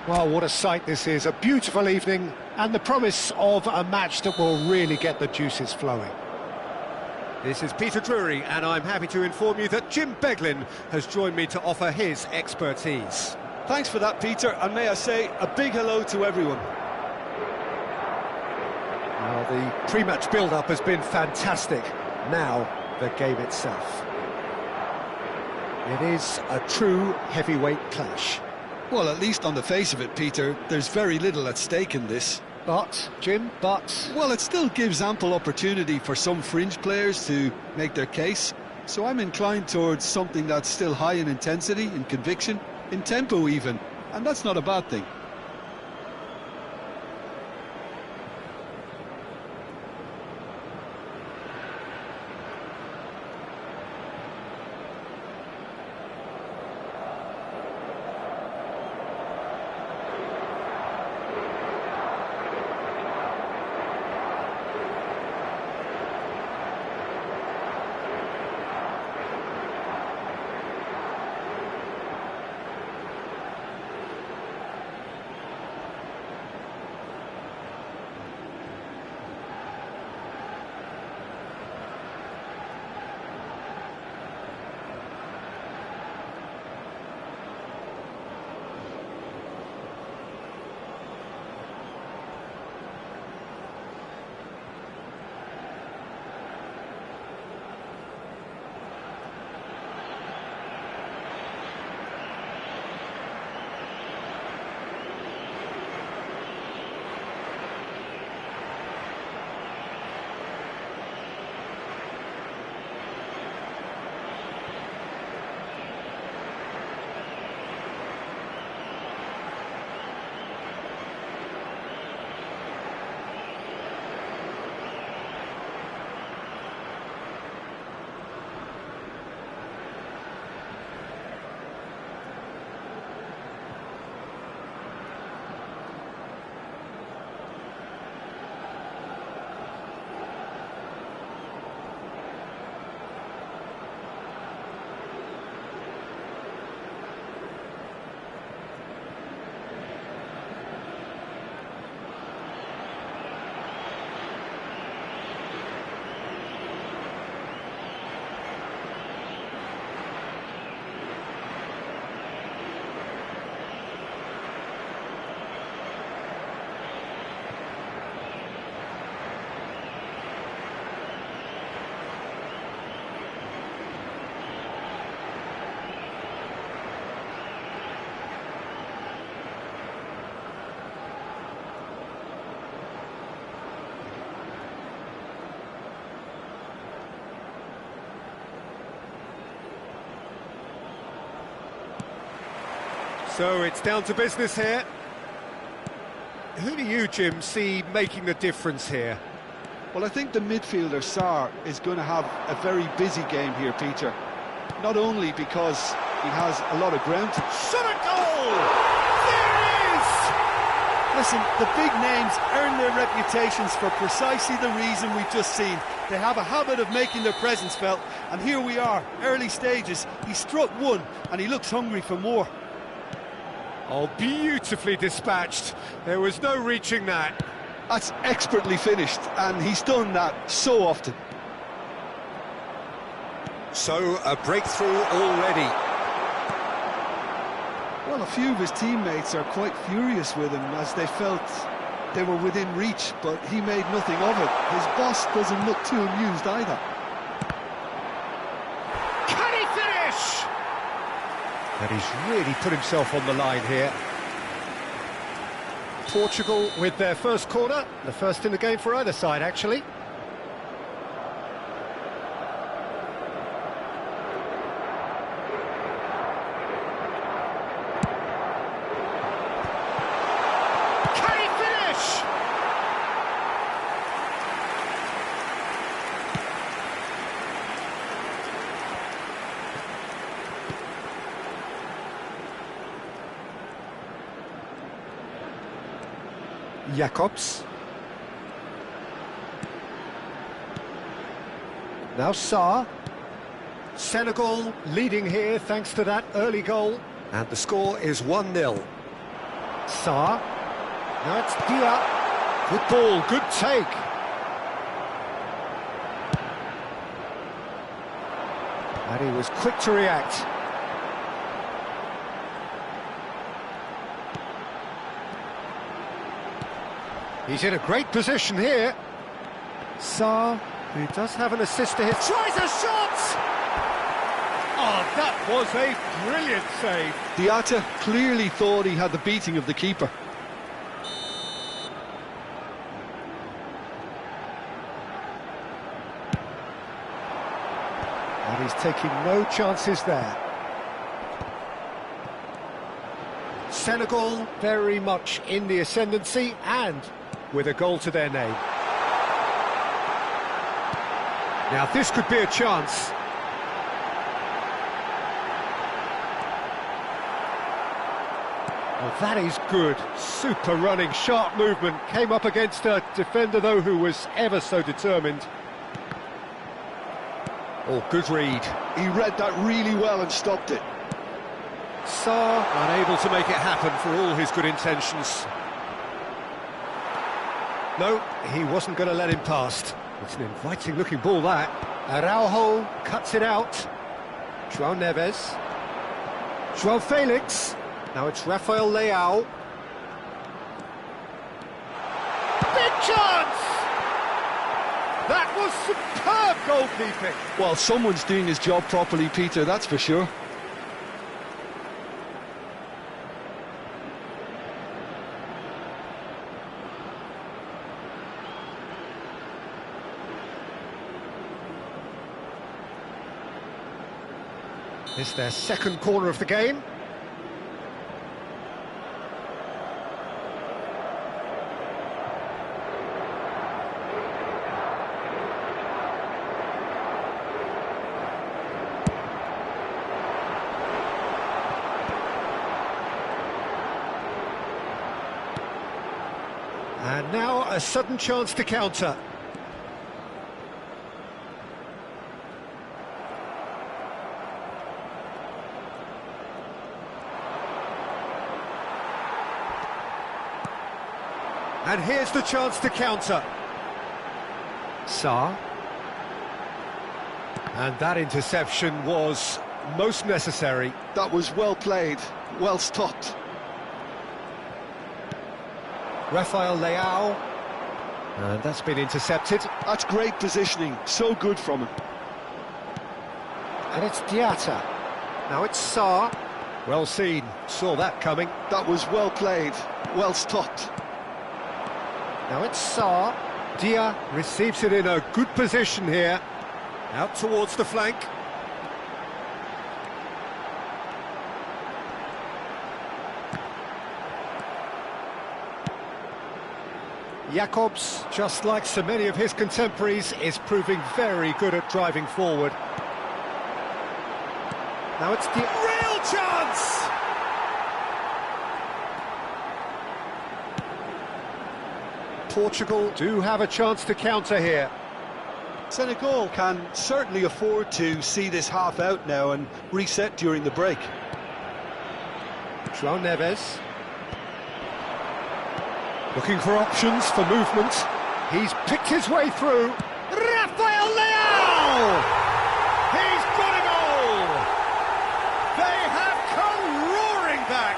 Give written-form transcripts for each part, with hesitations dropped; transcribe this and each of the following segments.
Well, what a sight this is. A beautiful evening and the promise of a match that will really get the juices flowing. This is Peter Drury, and I'm happy to inform you that Jim Beglin has joined me to offer his expertise. Thanks for that, Peter, and may I say a big hello to everyone. Well, the pre-match build-up has been fantastic. Now, the game itself. It is a true heavyweight clash. Well, at least on the face of it, Peter, there's very little at stake in this. But, Jim, Well, it still gives ample opportunity for some fringe players to make their case. So I'm inclined towards something that's still high in intensity, in conviction, in tempo even. And that's not a bad thing. So it's down to business here. Who do you, Jim, see making the difference here? Well, I think the midfielder, Sarr, is going to have a very busy game here, Peter. Not only because he has a lot of ground to... Shot a goal! There it is! Listen, the big names earn their reputations for precisely the reason we've just seen. They have a habit of making their presence felt, and here we are, early stages. He struck one, and he looks hungry for more. Oh, beautifully dispatched. There was no reaching that. That's expertly finished, and he's done that so often. So, a breakthrough already. Well, a few of his teammates are quite furious with him as they felt they were within reach, but he made nothing of it. His boss doesn't look too amused either. Can he finish? And he's really put himself on the line here. Portugal with their first corner, the first in the game for either side, actually. Can he finish? Jacobs. Now Sarr. Senegal leading here thanks to that early goal. And the score is 1-0. Sarr. Now it's Dia. Good ball, good take. And he was quick to react. He's in a great position here. Sarr, who does have an assist to his... Tries a shot! Oh, that was a brilliant save. Diatta clearly thought he had the beating of the keeper. And he's taking no chances there. Senegal very much in the ascendancy and with a goal to their name. Now this could be a chance. Well, that is good. Super running, sharp movement. Came up against a defender, though, who was ever so determined. Oh, good read. He read that really well and stopped it. Sarr unable to make it happen for all his good intentions. No, he wasn't going to let him past. It's an inviting-looking ball, that. Araujo cuts it out. João Neves. João Felix. Now it's Rafael Leao. Big chance! That was superb goalkeeping. Well, someone's doing his job properly, Peter, that's for sure. It's their second corner of the game. And now a sudden chance to counter. And here's the chance to counter. Sarr. And that interception was most necessary. That was well played, well stopped. Rafael Leao. And that's been intercepted. That's great positioning, so good from him. And it's Diatta. Now it's Sarr. Well seen, saw that coming. That was well played, well stopped. Now it's Sarr. Dia receives it in a good position here. Out towards the flank. Jakobs, just like so many of his contemporaries, is proving very good at driving forward. Now it's the real chance! Portugal do have a chance to counter here. Senegal can certainly afford to see this half out now and reset during the break. João Neves. Looking for options for movement. He's picked his way through. Rafael Leao! He's got a goal! They have come roaring back!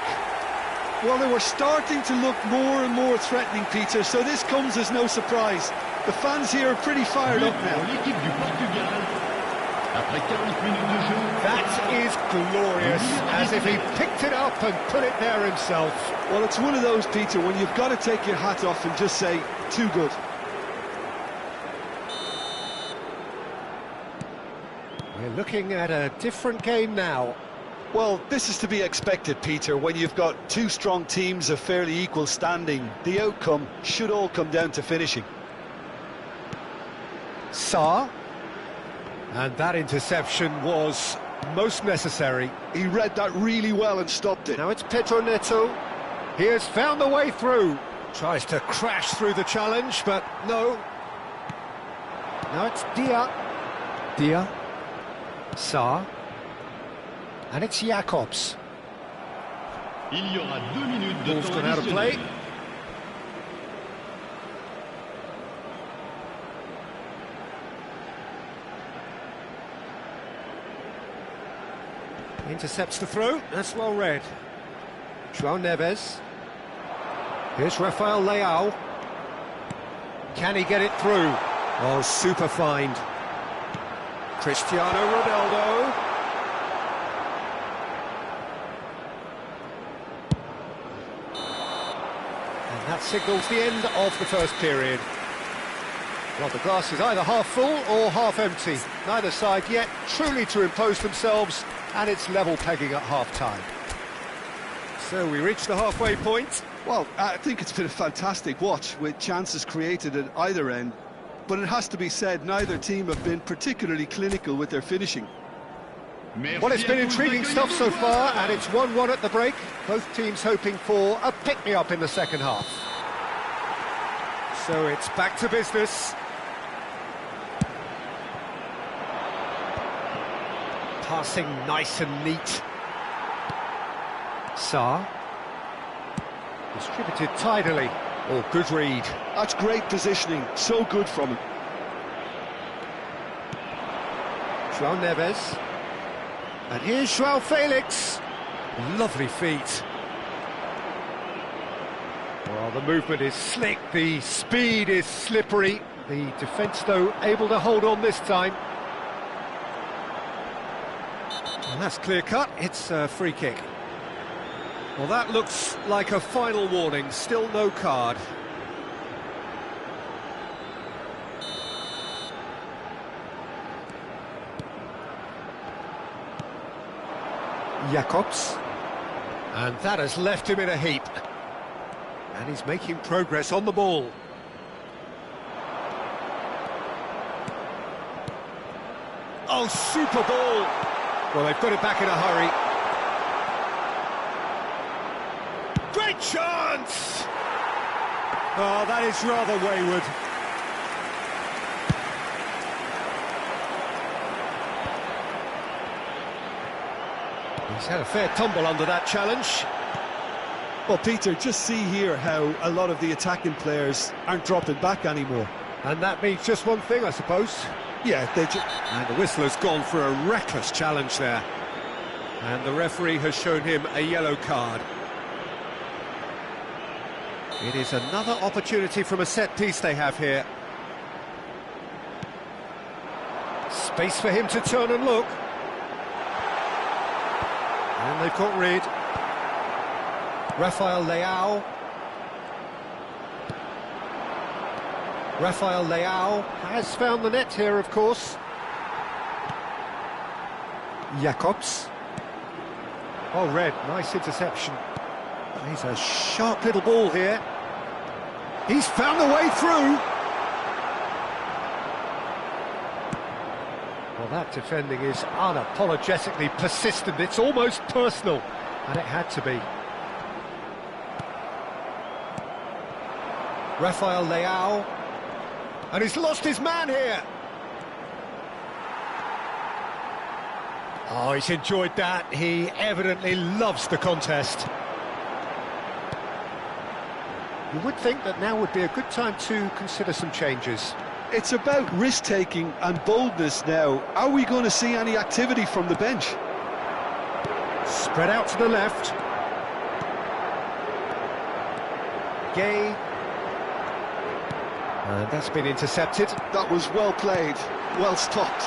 Well, they were starting to look more and more threatening, Peter, so this comes as no surprise. The fans here are pretty fired up now. That is glorious, as if he picked it up and put it there himself. Well, it's one of those, Peter, when you've got to take your hat off and just say, too good. We're looking at a different game now. Well, this is to be expected, Peter, when you've got two strong teams of fairly equal standing. The outcome should all come down to finishing. Sarr. And that interception was most necessary. He read that really well and stopped it. Now it's Pedro Neto. He has found the way through. Tries to crash through the challenge, but no. Now it's Dia. Dia. Sarr. And it's Jakobs. Il y aura 2 minutes de Ball's temps gone out of play. additionnel. Intercepts the throw, that's well read. João Neves. Here's Rafael Leao. Can he get it through? Oh, super find. Cristiano Ronaldo. And that signals the end of the first period. Well, the glass is either half full or half empty. Neither side yet truly to impose themselves, and it's level pegging at half-time. So we reach the halfway point. Well, I think it's been a fantastic watch with chances created at either end. But it has to be said, neither team have been particularly clinical with their finishing. Well, it's been intriguing stuff so far, and it's 1-1 at the break. Both teams hoping for a pick-me-up in the second half. So it's back to business. Passing nice and neat. Sarr. Distributed tidily. Oh, good read. That's great positioning, so good from him. João Neves. And here's João Felix. Lovely feet. Well, the movement is slick, the speed is slippery. The defence, though, able to hold on this time. And that's clear-cut, it's a free kick. Well, that looks like a final warning, still no card. Jacobs. And that has left him in a heap. And he's making progress on the ball. Oh, super ball! Well, they've got it back in a hurry. Great chance! Oh, that is rather wayward. He's had a fair tumble under that challenge. Well, Peter, just see here how a lot of the attacking players aren't dropping back anymore. And that means just one thing, I suppose. Yeah, And the whistler's gone for a reckless challenge there. And the referee has shown him a yellow card. It is another opportunity from a set-piece they have here. Space for him to turn and look. And they've got rid. Rafael Leao. Rafael Leao has found the net here, of course. Jacobs. Oh, red, nice interception. He's a sharp little ball here. He's found the way through. Well, that defending is unapologetically persistent. It's almost personal, and it had to be. Rafael Leao. And he's lost his man here. Oh, he's enjoyed that. He evidently loves the contest. You would think that now would be a good time to consider some changes. it's about risk-taking and boldness now. Are we going to see any activity from the bench? Spread out to the left. Gay. And that's been intercepted. That was well played, well stopped.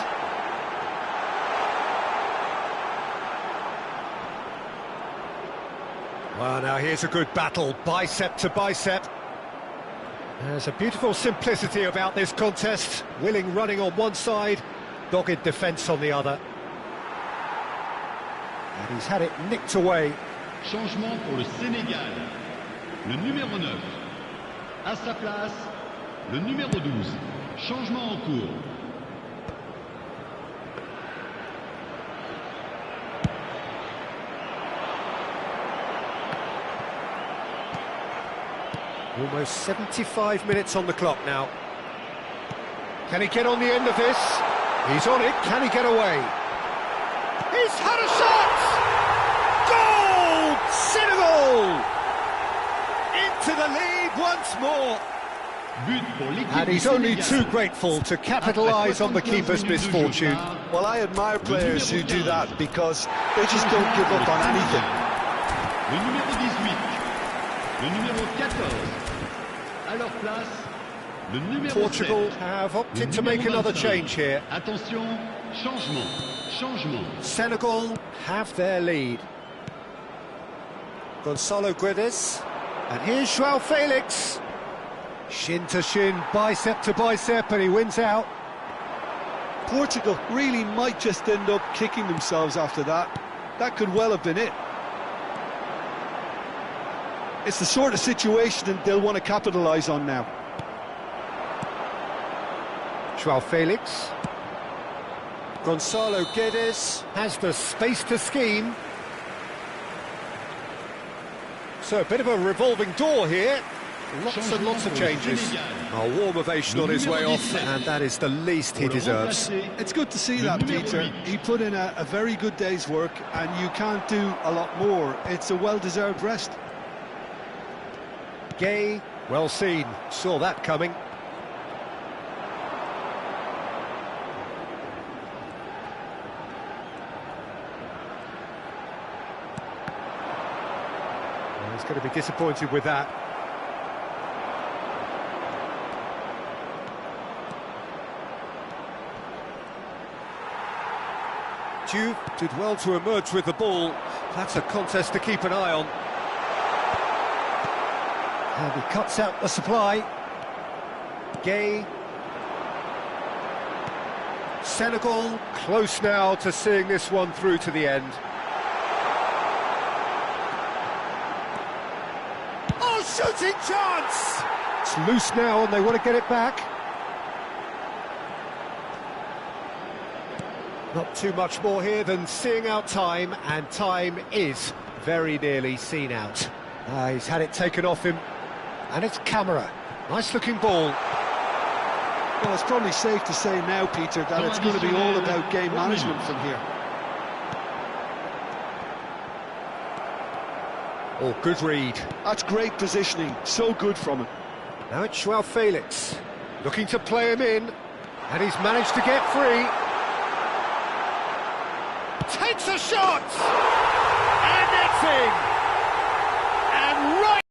Well, now here's a good battle, bicep to bicep. There's a beautiful simplicity about this contest. Willing running on one side, dogged defence on the other. And he's had it nicked away. Changement pour le Sénégal. Le numéro 9. À sa place, le numéro 12. Changement en cours. Almost 75 minutes on the clock now. Can he get on the end of this? He's on it. Can he get away? He's had a shot! Goal! Senegal! the lead once more. But pour l'équipe And du he's only Sénégal. too grateful to capitalise on the keeper's misfortune. Well, I admire players who do that because they just don't give up on anything. Le numéro 18, le numéro 14. À leur place, le numéro Portugal 7. have Le opted to numéro make another 25. change here. Attention, changement. Senegal have their lead. Gonzalo Guedes. And here's João Felix. Shin to shin, bicep to bicep, and he wins out. Portugal really might just end up kicking themselves after that. That could well have been it. It's the sort of situation that they'll want to capitalise on now. João Felix. Gonzalo Guedes has the space to scheme. So a bit of a revolving door here. Lots and lots of changes. A warm ovation on his way off, and that is the least he deserves. It's good to see that, Peter. He put in a very good day's work, and you can't do a lot more. It's a well-deserved rest. Gay, well seen, saw that coming. Well, he's going to be disappointed with that. Juve did well to emerge with the ball. That's a contest to keep an eye on. And he cuts out the supply. Gay. Senegal close now to seeing this one through to the end. Oh, shooting chance! It's loose now and they want to get it back. Not too much more here than seeing out time, and time is very nearly seen out. He's had it taken off him, and it's Camera. Nice-looking ball. Well, it's probably safe to say now, Peter, that it's going to be all about game management from here. Oh, good read. That's great positioning, so good from him. Now it's João Felix, looking to play him in, and he's managed to get free. Takes a shot! And it's in! And right!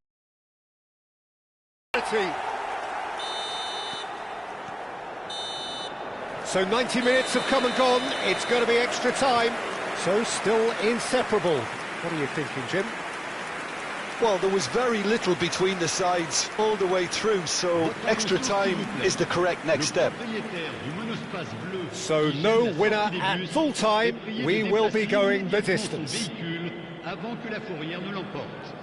So 90 minutes have come and gone, it's going to be extra time, so still inseparable. What are you thinking, Jim? Well, there was very little between the sides all the way through, so extra time is the correct next step. So no winner at full time, we will be going the distance. Avant que la fourrière ne l'emporte.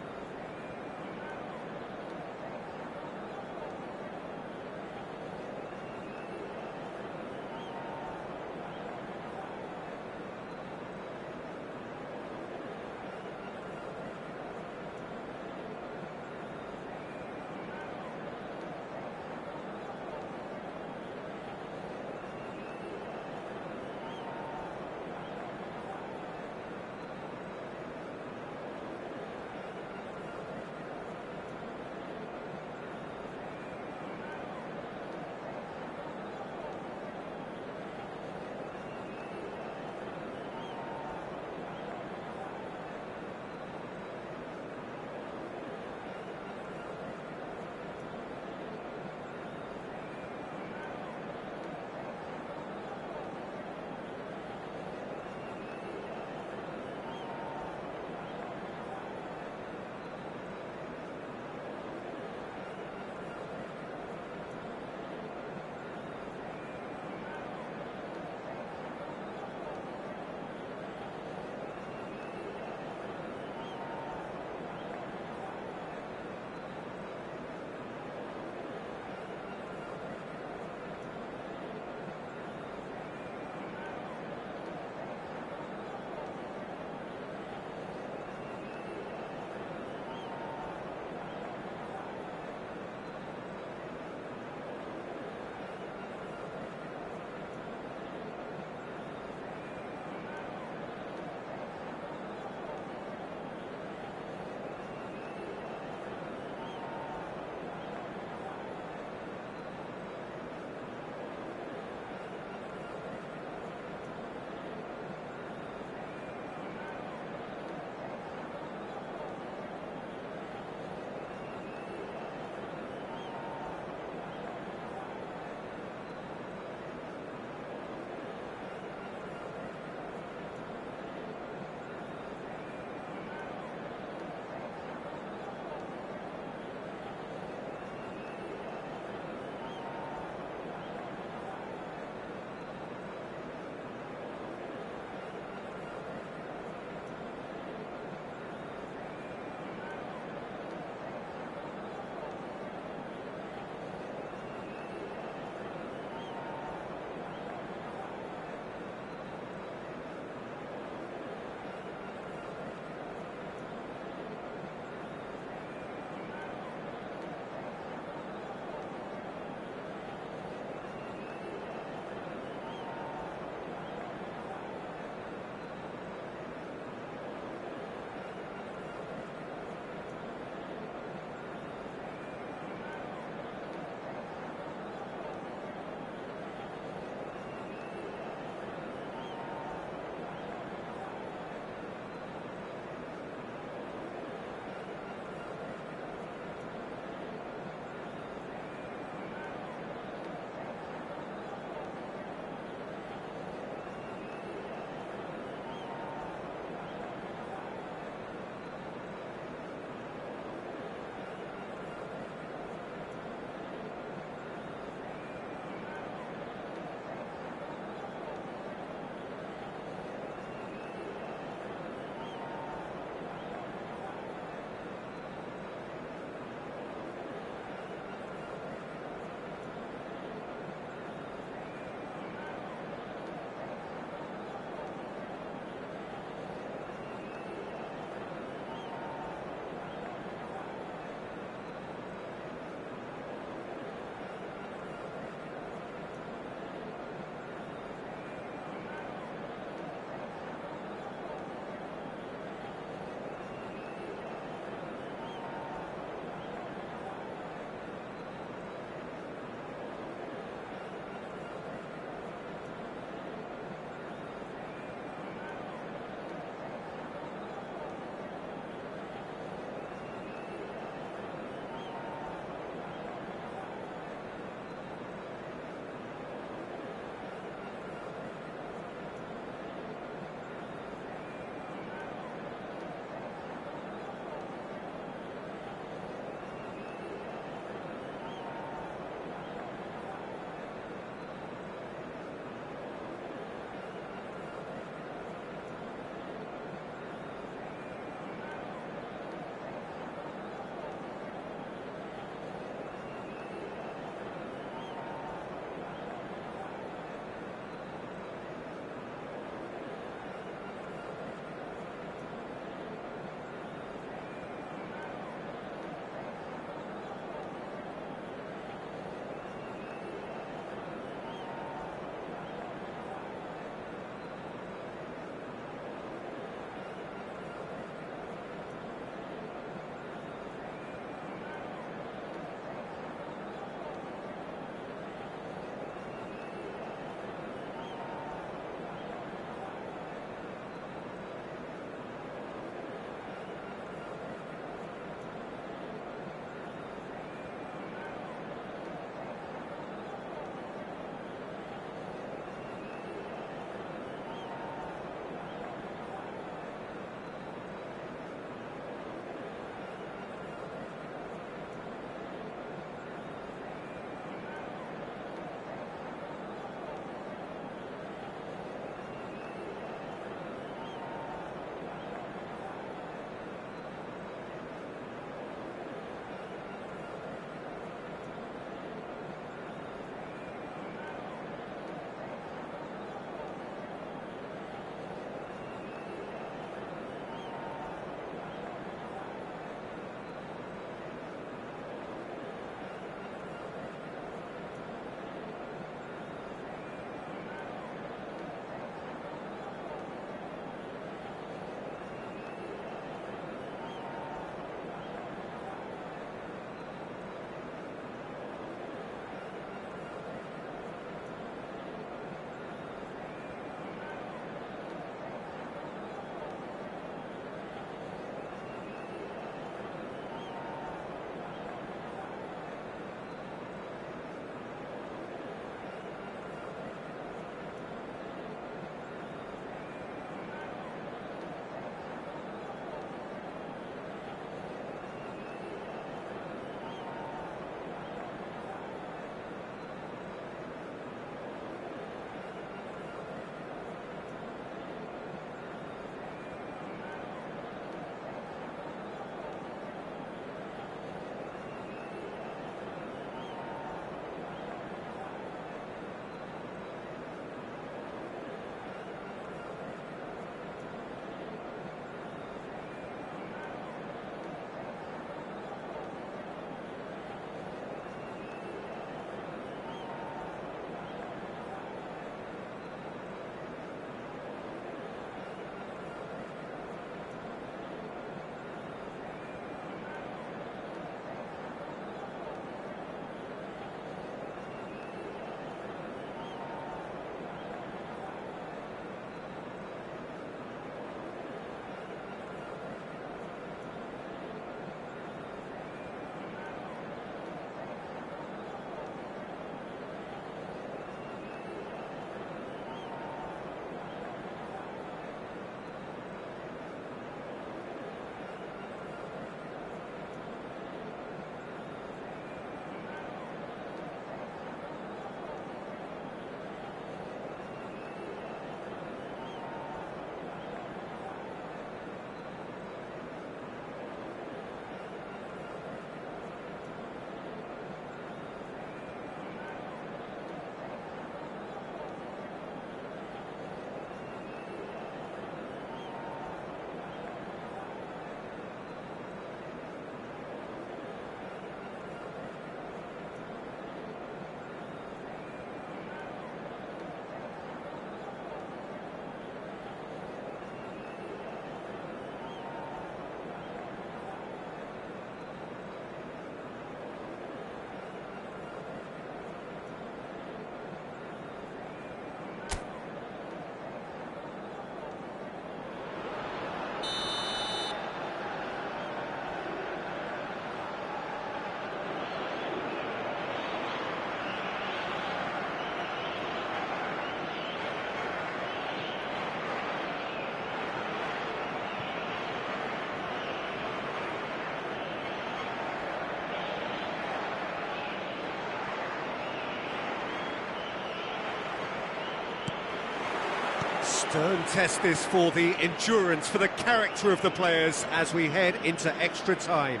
Stern test this for the endurance, for the character of the players as we head into extra time.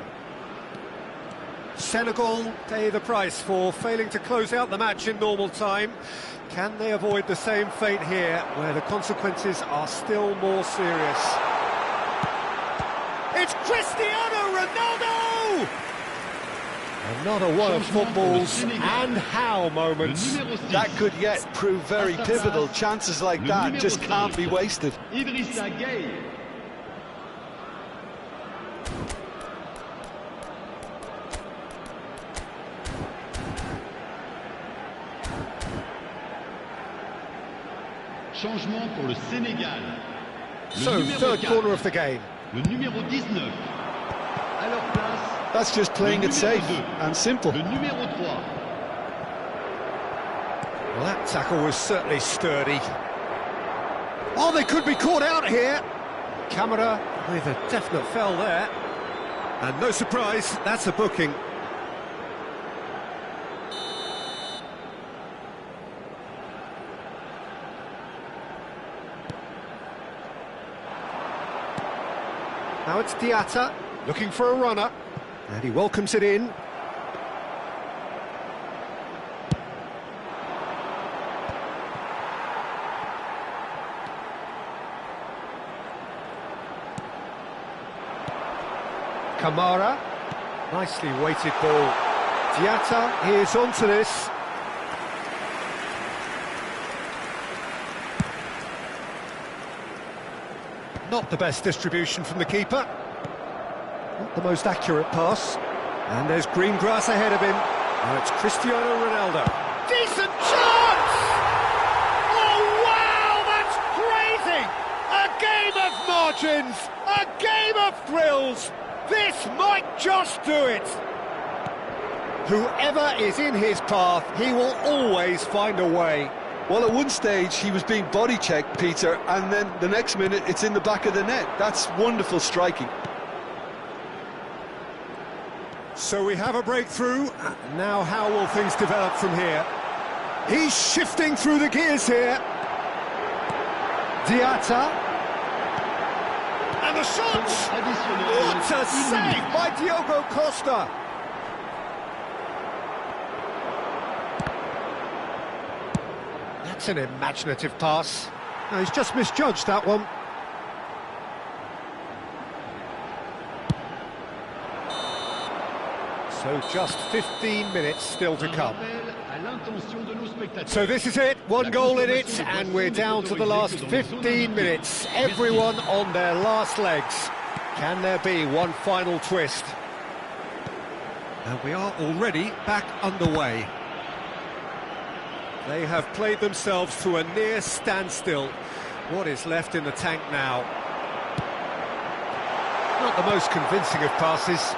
Senegal pay the price for failing to close out the match in normal time. Can they avoid the same fate here, where the consequences are still more serious? It's Cristiano Ronaldo! Another one of football's and how moments. That could yet prove very pivotal. Chances like that just can't be wasted. Idrissa Gueye. Changement pour le Sénégal. So, third corner of the game. Le numéro 19. À leur place. That's just playing it safe and simple. Le numéro 3. Well, that tackle was certainly sturdy. Oh, they could be caught out here. Camera with a definite foul there. And no surprise, that's a booking. Now it's Diatta, looking for a runner, and he welcomes it in. Kamara, nicely weighted ball. Diatta is onto this. Not the best distribution from the keeper. Not the most accurate pass. And there's green grass ahead of him. Now it's Cristiano Ronaldo. Decent chance! Oh, wow, that's crazy! A game of margins, a game of thrills. This might just do it. Whoever is in his path, he will always find a way. Well, at one stage he was being body checked, Peter, and then the next minute it's in the back of the net. That's wonderful striking. So we have a breakthrough. Now how will things develop from here? He's shifting through the gears here. Diatta. And the shot! What a save by Diogo Costa! That's an imaginative pass. No, he's just misjudged that one. So just 15 minutes still to come. So this is it, one goal in it, and we're down to the last 15 minutes. Everyone on their last legs. Can there be one final twist? And we are already back underway. They have played themselves to a near standstill. What is left in the tank now? Not the most convincing of passes.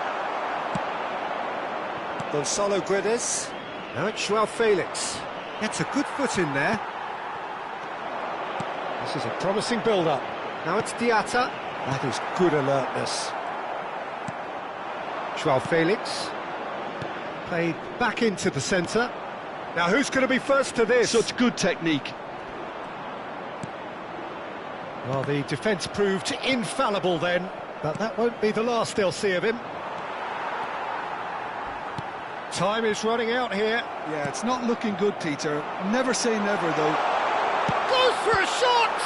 Gonzalo Guedes. Now it's Joao Felix. Gets a good foot in there. This is a promising build-up. Now it's Diatta. That is good alertness. Joao Felix. Played back into the centre. Now who's going to be first to this? Such good technique. Well, the defence proved infallible then, but that won't be the last they'll see of him. Time is running out here. Yeah, it's not looking good, Peter. Never say never, though. Goes for a shot!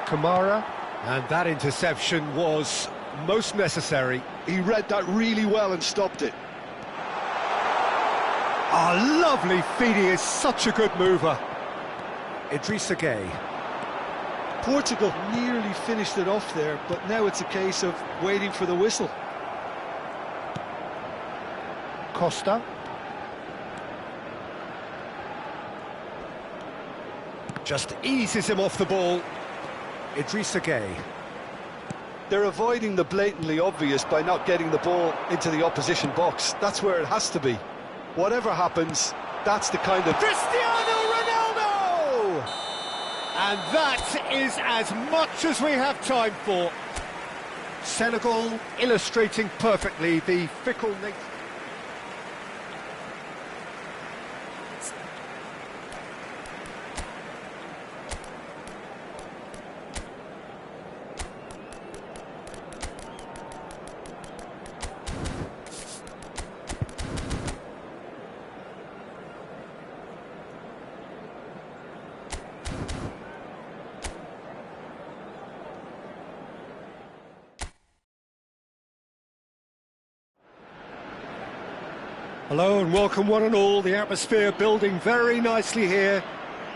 Kamara, and that interception was most necessary. He read that really well and stopped it. Ah, lovely feed, he is such a good mover. Idrissa Gueye. Portugal nearly finished it off there, but now it's a case of waiting for the whistle. Costa. Just eases him off the ball. Idrissa Gueye. They're avoiding the blatantly obvious by not getting the ball into the opposition box. That's where it has to be. Whatever happens, that's the kind of... Cristiano Ronaldo! And that is as much as we have time for. Senegal illustrating perfectly the fickle nature. Hello and welcome one and all. The atmosphere building very nicely here.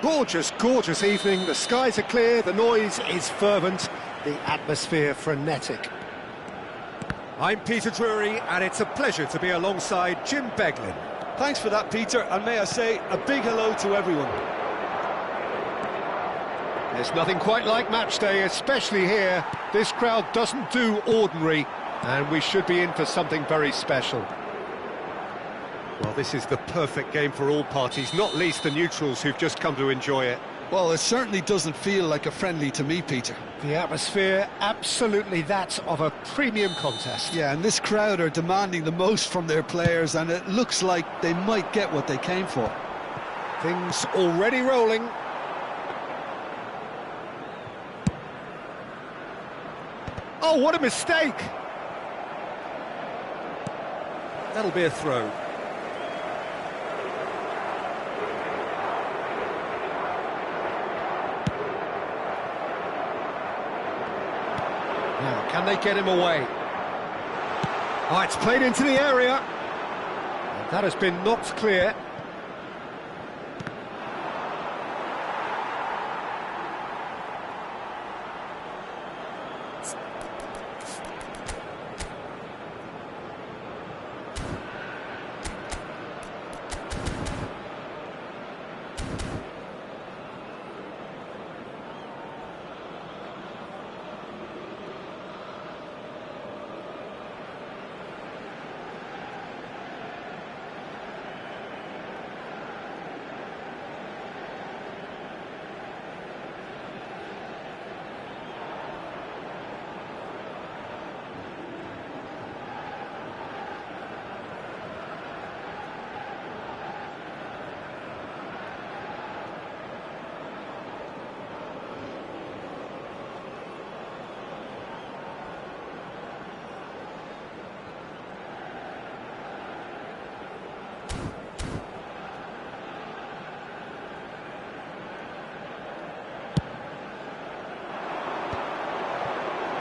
Gorgeous, gorgeous evening. The skies are clear, the noise is fervent, the atmosphere frenetic. I'm Peter Drury and it's a pleasure to be alongside Jim Beglin. Thanks for that, Peter, and may I say a big hello to everyone. There's nothing quite like match day, especially here. This crowd doesn't do ordinary, and we should be in for something very special. Well, this is the perfect game for all parties, not least the neutrals who've just come to enjoy it. Well, it certainly doesn't feel like a friendly to me, Peter. The atmosphere, absolutely that of a premium contest. Yeah, and this crowd are demanding the most from their players, and it looks like they might get what they came for. Things already rolling. Oh, what a mistake! That'll be a throw. Now, can they get him away? Oh, it's played into the area. And that has been knocked clear.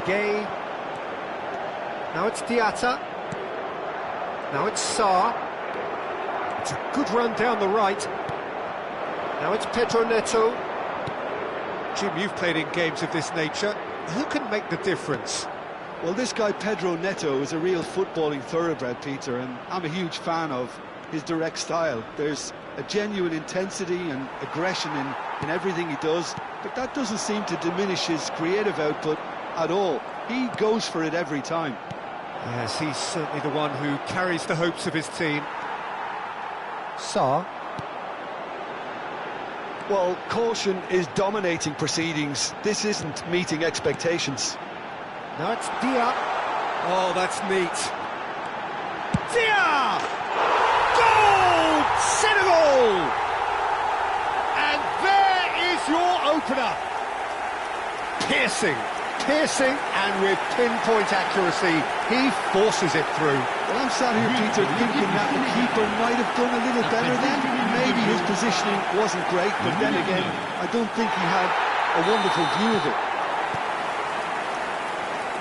Gay. Now it's Diatta. Now it's Sarr. It's a good run down the right. Now it's Pedro Neto. Jim, you've played in games of this nature. Who can make the difference? Well, this guy Pedro Neto is a real footballing thoroughbred, Peter, and I'm a huge fan of his direct style. There's a genuine intensity and aggression in everything he does, but that doesn't seem to diminish his creative output at all. He goes for it every time. Yes, he's certainly the one who carries the hopes of his team. Sarr. Well, caution is dominating proceedings. This isn't meeting expectations. Now it's Dia. Oh, that's neat. Dia! Goal! Senegal! And there is your opener. Piercing, and with pinpoint accuracy, he forces it through. Well, I'm sat here, Peter, thinking that the keeper might have done a little better then. Maybe his positioning wasn't great, but then again, I don't think he had a wonderful view of it.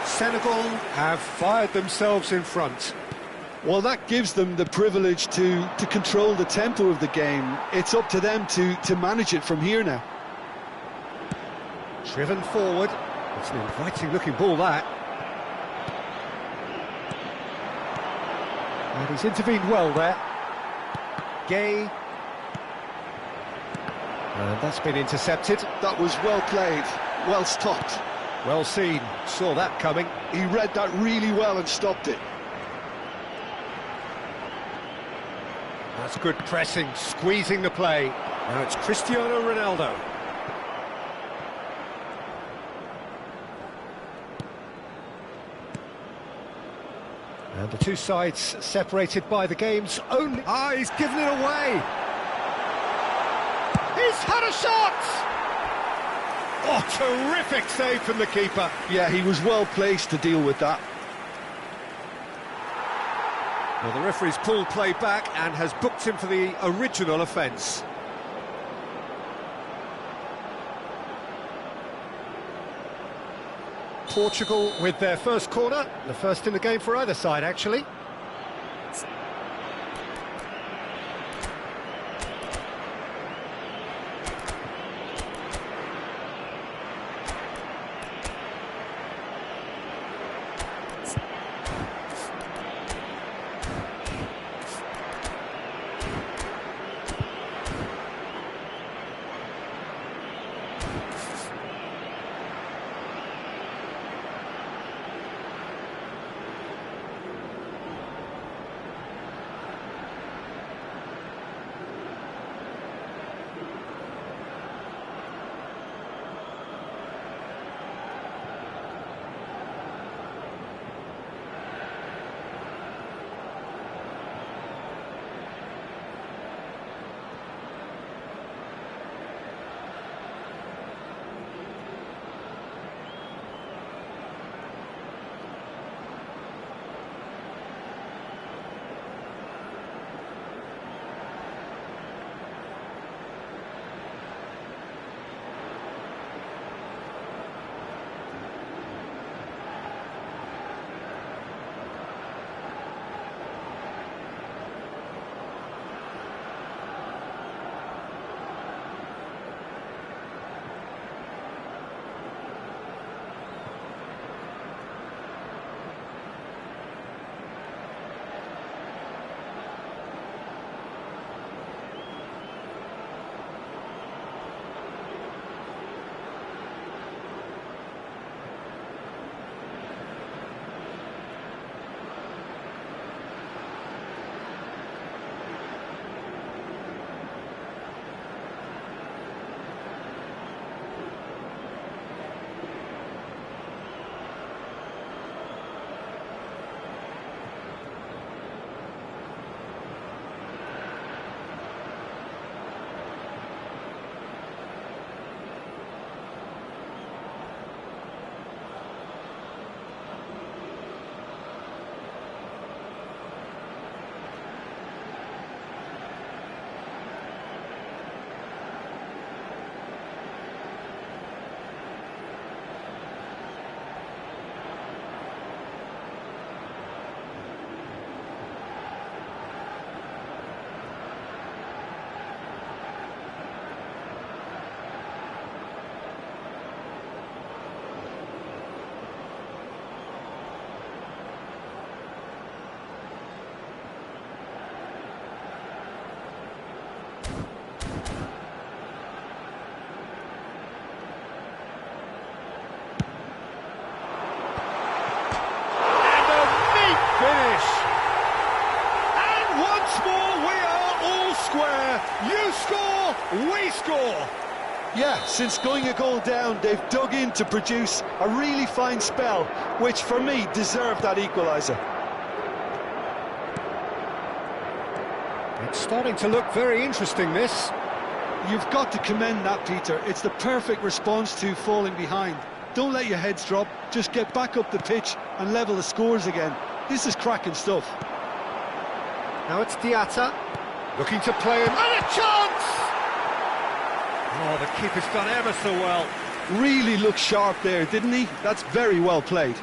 Senegal have fired themselves in front. Well, that gives them the privilege to control the tempo of the game. It's up to them to manage it from here now. Driven forward. It's an inviting-looking ball, that. And he's intervened well there. Gay. And that's been intercepted. That was well played, well stopped. Well seen, saw that coming. He read that really well and stopped it. That's good pressing, squeezing the play. Now it's Cristiano Ronaldo. And the two sides separated by the game's only... Ah, he's given it away! He's had a shot! Oh, terrific save from the keeper. Yeah, he was well placed to deal with that. Well, the referee's pulled play back and has booked him for the original offence. Portugal with their first corner, the first in the game for either side, actually. We score! Yeah, since going a goal down, they've dug in to produce a really fine spell, which for me deserved that equaliser. It's starting to look very interesting, this. You've got to commend that, Peter. It's the perfect response to falling behind. Don't let your heads drop, just get back up the pitch and level the scores again. This is cracking stuff. Now it's Diatta, looking to play him, and a chance! Oh, the keeper's done ever so well. Really looked sharp there, didn't he? That's very well played.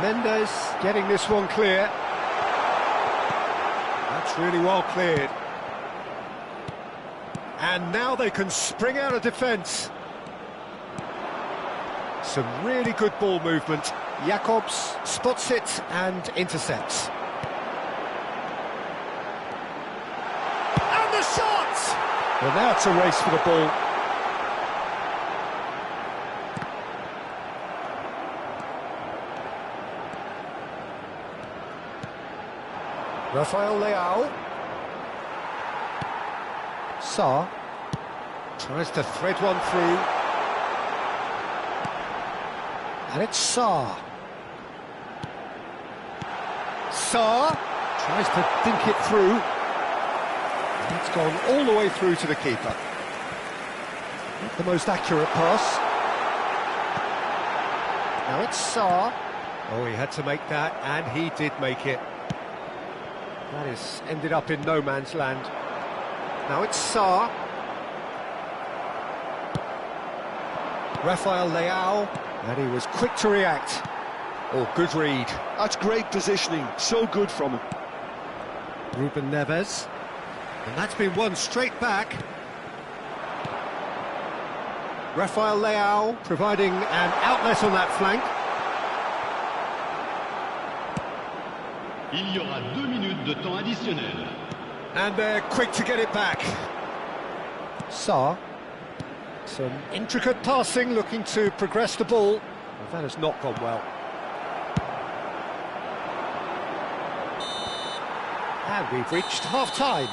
Mendes getting this one clear. That's really well cleared. And now they can spring out of defence. Some really good ball movement. Jacobs spots it and intercepts. And the shot! Well, now it's a race for the ball. Rafael Leao. Sarr tries to thread one through. And it's Sarr. Sarr tries to think it through. And it's gone all the way through to the keeper. Not the most accurate pass. Now it's Sarr. Oh, he had to make that, and he did make it. That is ended up in no man's land. Now it's Sarr. Rafael Leao, and he was quick to react. Oh, good read. That's great positioning, so good from him. Ruben Neves, and that's been won straight back. Rafael Leao providing an outlet on that flank. Il y aura 2 minutes de temps additionnel. And they're quick to get it back. Sarr. Some intricate passing, looking to progress the ball. Well, that has not gone well. And we've reached half-time.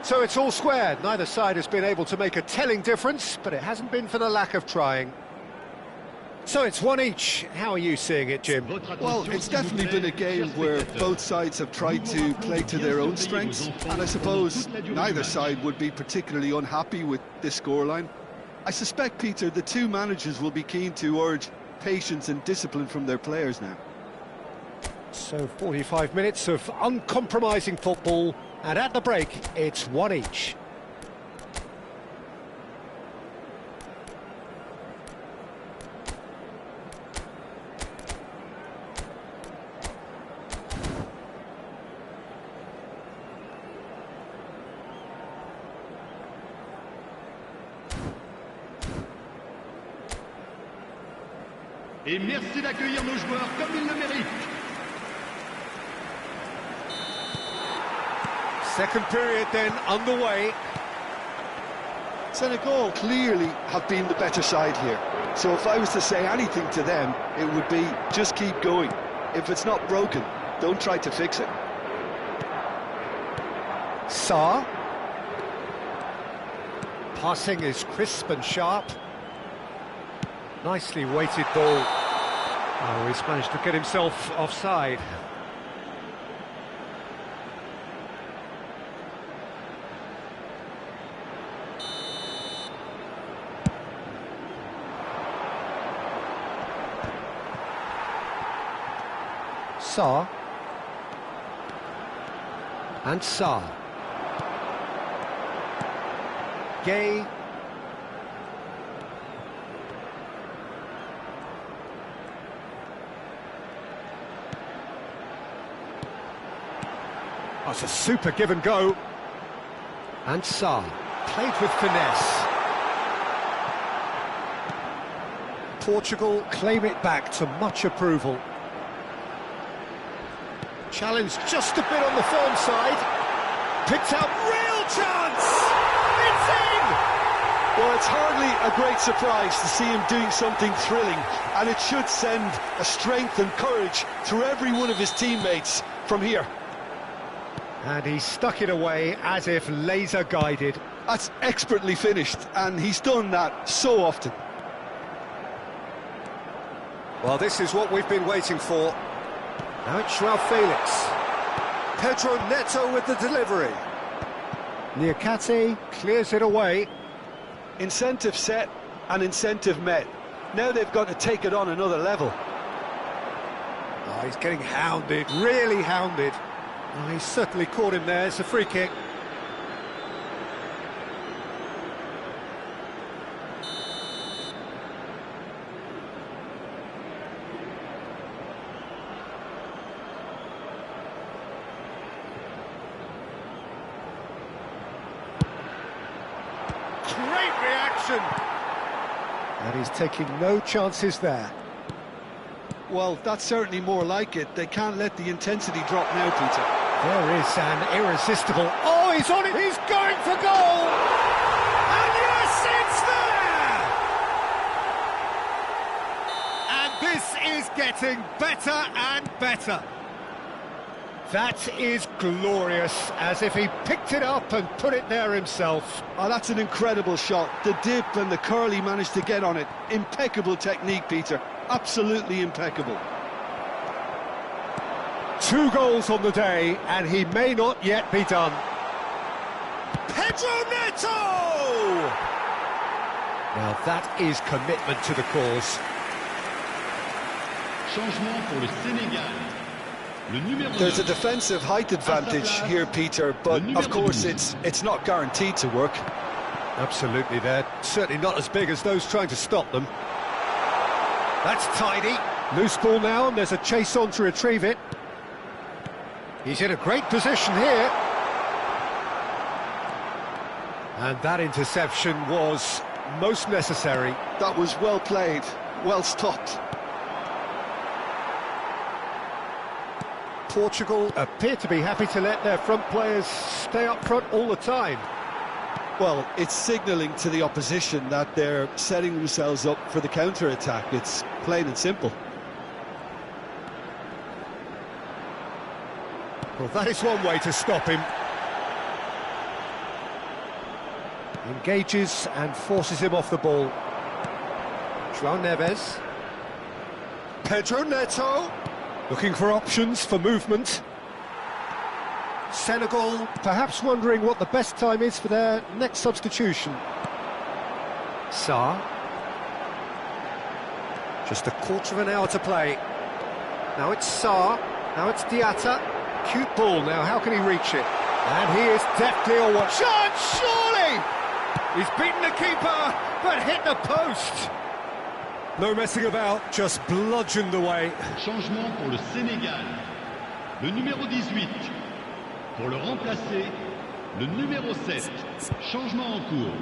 So it's all square. Neither side has been able to make a telling difference, but it hasn't been for the lack of trying. So it's one each. How are you seeing it, Jim? Well, it's definitely been a game where both sides have tried to play to their own strengths, and I suppose neither side would be particularly unhappy with this scoreline. I suspect, Peter, the two managers will be keen to urge patience and discipline from their players now. So 45 minutes of uncompromising football, and at the break, it's one each. Et merci d'accueillir nos joueurs comme ils le méritent. Second period then underway. Senegal clearly have been the better side here. So if I was to say anything to them, it would be just keep going. If it's not broken, don't try to fix it. Sarr. Passing is crisp and sharp. Nicely weighted ball. Oh, he's managed to get himself offside. Sarr. And Sarr. Gay. That's a super give and go. And Sarr, played with finesse. Portugal claim it back to much approval. Challenge just a bit on the firm side. Picked out, real chance! It's in! Well, it's hardly a great surprise to see him doing something thrilling, and it should send a strength and courage through every one of his teammates from here. And he stuck it away as if laser guided. That's expertly finished, and he's done that so often. Well, this is what we've been waiting for. Now it's João Felix. Pedro Neto with the delivery. Niakate clears it away. Incentive set and incentive met. Now they've got to take it on another level. Oh, he's getting hounded, really hounded. Oh, he's certainly caught him there. It's a free kick. Great reaction! And he's taking no chances there. Well, that's certainly more like it. They can't let the intensity drop now, Peter. There is an irresistible... Oh, he's on it! He's going for goal! And yes, it's there! And this is getting better and better. That is glorious, as if he picked it up and put it there himself. Oh, that's an incredible shot. The dip and the curl he managed to get on it. Impeccable technique, Peter. Absolutely impeccable. 2 goals on the day, and he may not yet be done. Pedro Neto! Now that is commitment to the cause. Changement pour le Sénégal. Le numéro There's a 9. defensive height advantage here, Peter, but of course it's not guaranteed to work. Absolutely, they're certainly not as big as those trying to stop them. That's tidy. Loose ball now, and there's a chase on to retrieve it. He's in a great position here. And that interception was most necessary. That was well played, well stopped. Portugal appear to be happy to let their front players stay up front all the time. Well, it's signalling to the opposition that they're setting themselves up for the counter-attack. It's plain and simple. Well, that is one way to stop him. Engages and forces him off the ball. João Neves. Pedro Neto. Looking for options for movement. Senegal perhaps wondering what the best time is for their next substitution. Sarr. Just a quarter of an hour to play. Now it's Sarr. Now it's Diatta. Cute ball now, how can he reach it? And he is deftly away. Chance, surely! He's beaten the keeper, but hit the post. No messing about, just bludgeoned away. Changement pour le Sénégal. Le numéro 18. Pour le remplacer, le numéro 7. Changement en cours.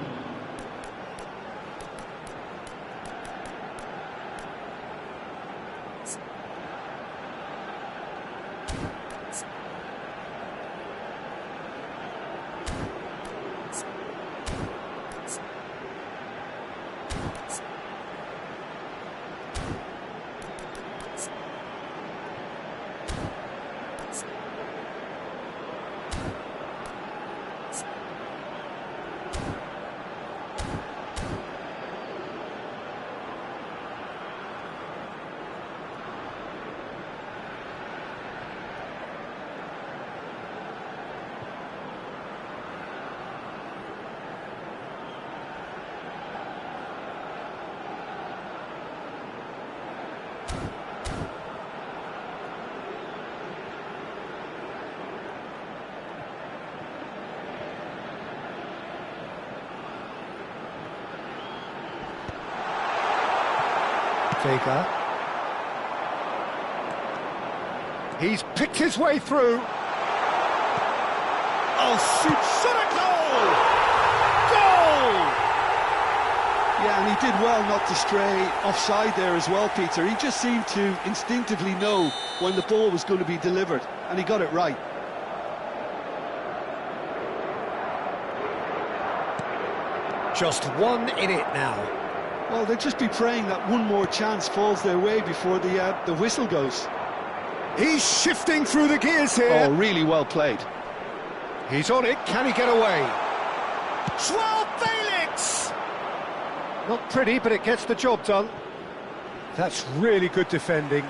Vega. He's picked his way through. Oh, shot a goal! Goal! Yeah, and he did well not to stray offside there as well, Peter. He just seemed to instinctively know when the ball was going to be delivered, and he got it right. Just 1 in it now. Well, they'll just be praying that one more chance falls their way before the whistle goes. He's shifting through the gears here. Oh, really well played. He's on it, can he get away? Joao Felix! Not pretty, but it gets the job done. That's really good defending.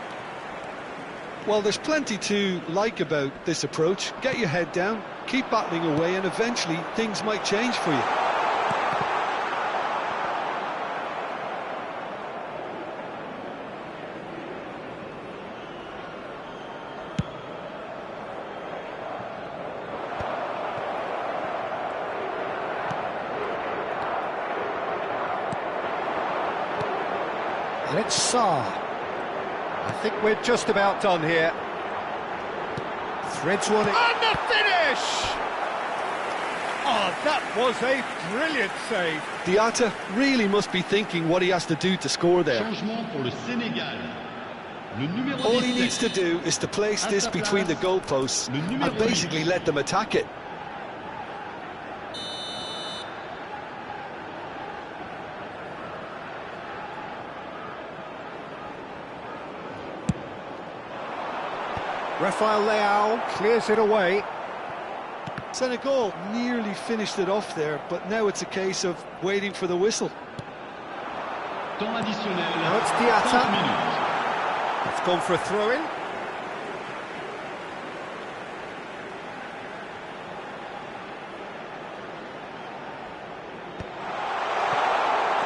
Well, there's plenty to like about this approach. Get your head down, keep battling away, and eventually things might change for you. And it's Sarr. I think we're just about done here. Threads one in. And the finish! Oh, that was a brilliant save. Diatta really must be thinking what he has to do to score there. Changement pour le Sénégal. Le numéro All he 17. needs to do is to place this between the goalposts and basically let them attack it. Rafael Leao clears it away. Senegal nearly finished it off there, but now it's a case of waiting for the whistle. Temps additionnel. Now it's Diatta. 30 minutes. It's gone for a throw-in.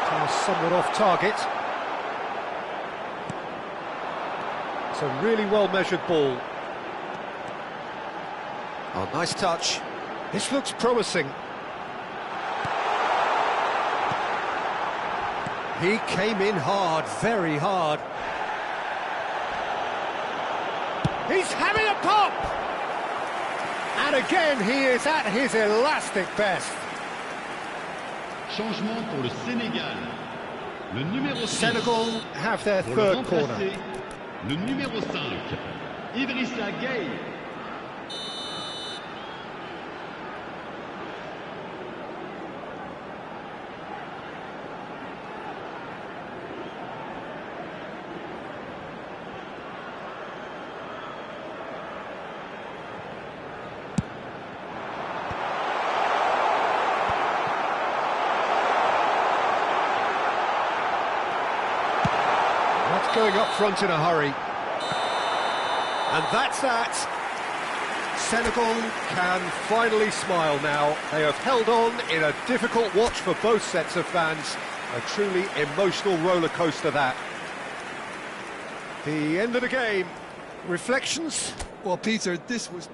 Pass somewhat off target. It's a really well-measured ball. Oh, nice touch. This looks promising. He came in hard, very hard. He's having a pop! And again, he is at his elastic best. Changement pour le Sénégal. Le numéro 6. Senegal have their Pour le third corner. remplacer, le numéro 5. Idrissa Gueye. Going up front in a hurry. And that's that. Senegal can finally smile now. They have held on in a difficult watch for both sets of fans. A truly emotional roller coaster, that. The end of the game. Reflections? Well, Peter, this was...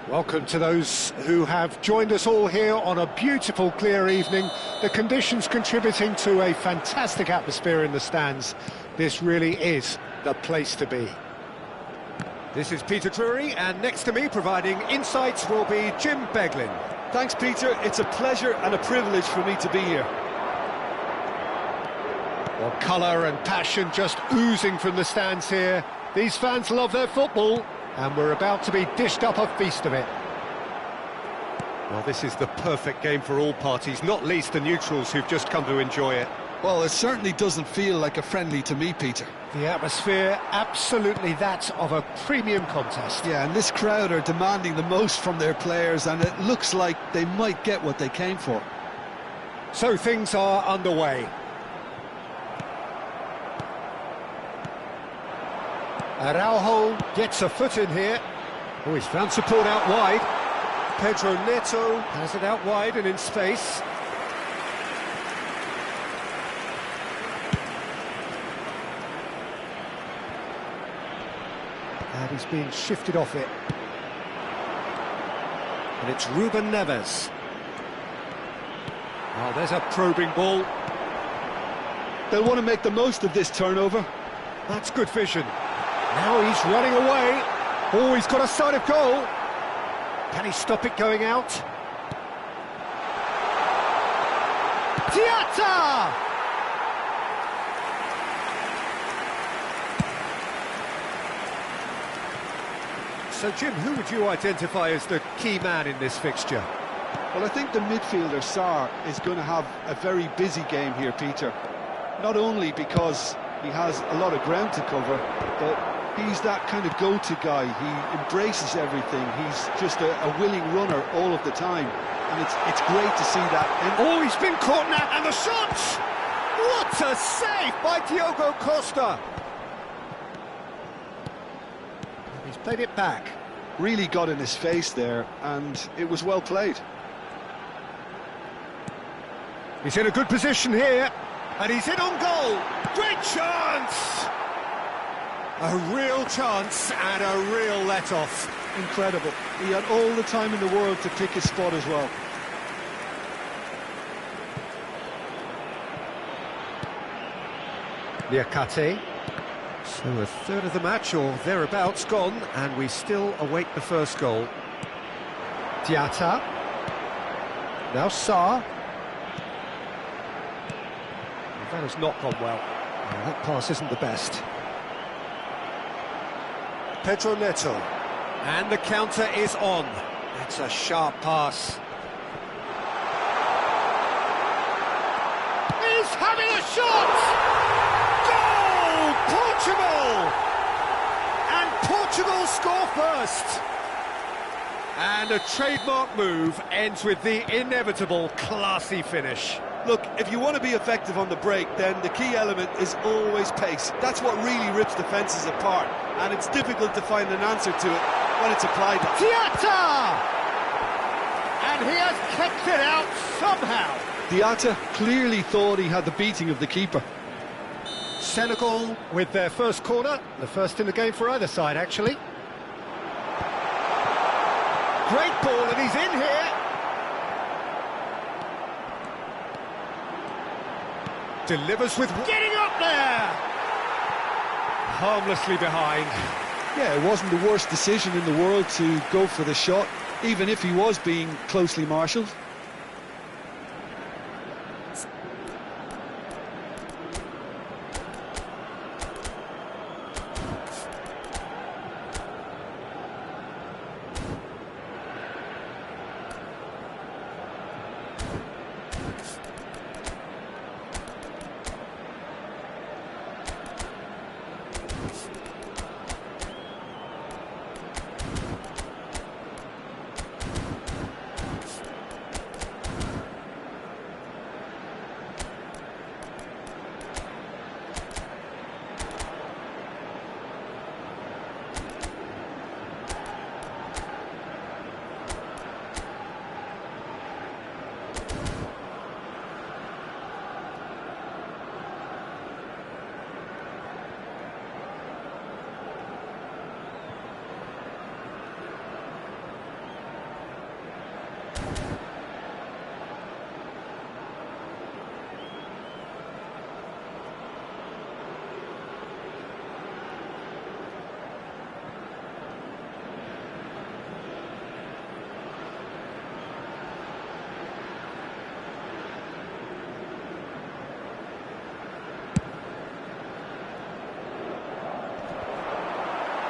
Welcome to those who have joined us all here on a beautiful, clear evening. The conditions contributing to a fantastic atmosphere in the stands. This really is the place to be. This is Peter Drury, and next to me, providing insights, will be Jim Beglin. Thanks, Peter. It's a pleasure and a privilege for me to be here. Well, colour and passion just oozing from the stands here. These fans love their football, and we're about to be dished up a feast of it. Well, this is the perfect game for all parties, not least the neutrals who've just come to enjoy it. Well, it certainly doesn't feel like a friendly to me, Peter. The atmosphere, absolutely that of a premium contest. Yeah, and this crowd are demanding the most from their players, and it looks like they might get what they came for. So things are underway. Araujo gets a foot in here. Oh, he's found support out wide. Pedro Neto has it out wide and in space. and he's being shifted off it. And it's Ruben Neves. Oh, there's a probing ball. They'll want to make the most of this turnover. That's good vision. Now he's running away. Oh, he's got a sight of goal. Can he stop it going out? Diatta! So, Jim, who would you identify as the key man in this fixture? Well, I think the midfielder, Sarr, is going to have a very busy game here, Peter. Not only because he has a lot of ground to cover, but he's that kind of go-to guy. He embraces everything. He's just a willing runner all of the time. And it's great to see that. And oh, he's been caught now, and the shot! What a save by Diogo Costa! He's played it back. Really got in his face there, and it was well played. He's in a good position here, and he's in on goal. Great chance! A real chance and a real let-off. Incredible. He had all the time in the world to pick his spot as well. Niakate. So a third of the match, or thereabouts, gone, and we still await the first goal. Diatta. Now Sarr. That has not gone well. Oh, that pass isn't the best. Pedro Neto. And the counter is on. That's a sharp pass. He's having a shot! Goal! Portugal! And Portugal score first. And a trademark move ends with the inevitable classy finish. Look, if you want to be effective on the break, then the key element is always pace. That's what really rips defences apart, and it's difficult to find an answer to it when it's applied. Diatta! And he has kept it out somehow. Diatta clearly thought he had the beating of the keeper. Senegal with their first corner, the first in the game for either side, actually. Great ball, and he's in here. Delivers with getting up there! Harmlessly behind. Yeah, it wasn't the worst decision in the world to go for the shot, even if he was being closely marshalled.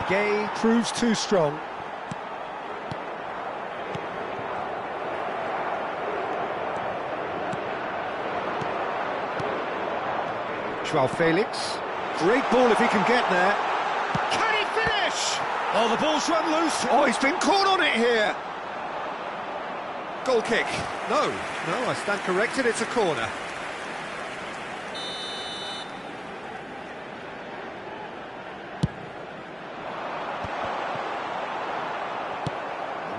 Gay proves too strong. Joao Felix. Great ball if he can get there. Can he finish? Oh, the ball's run loose. Oh, he's been caught on it here. Goal kick. No, I stand corrected, it's a corner.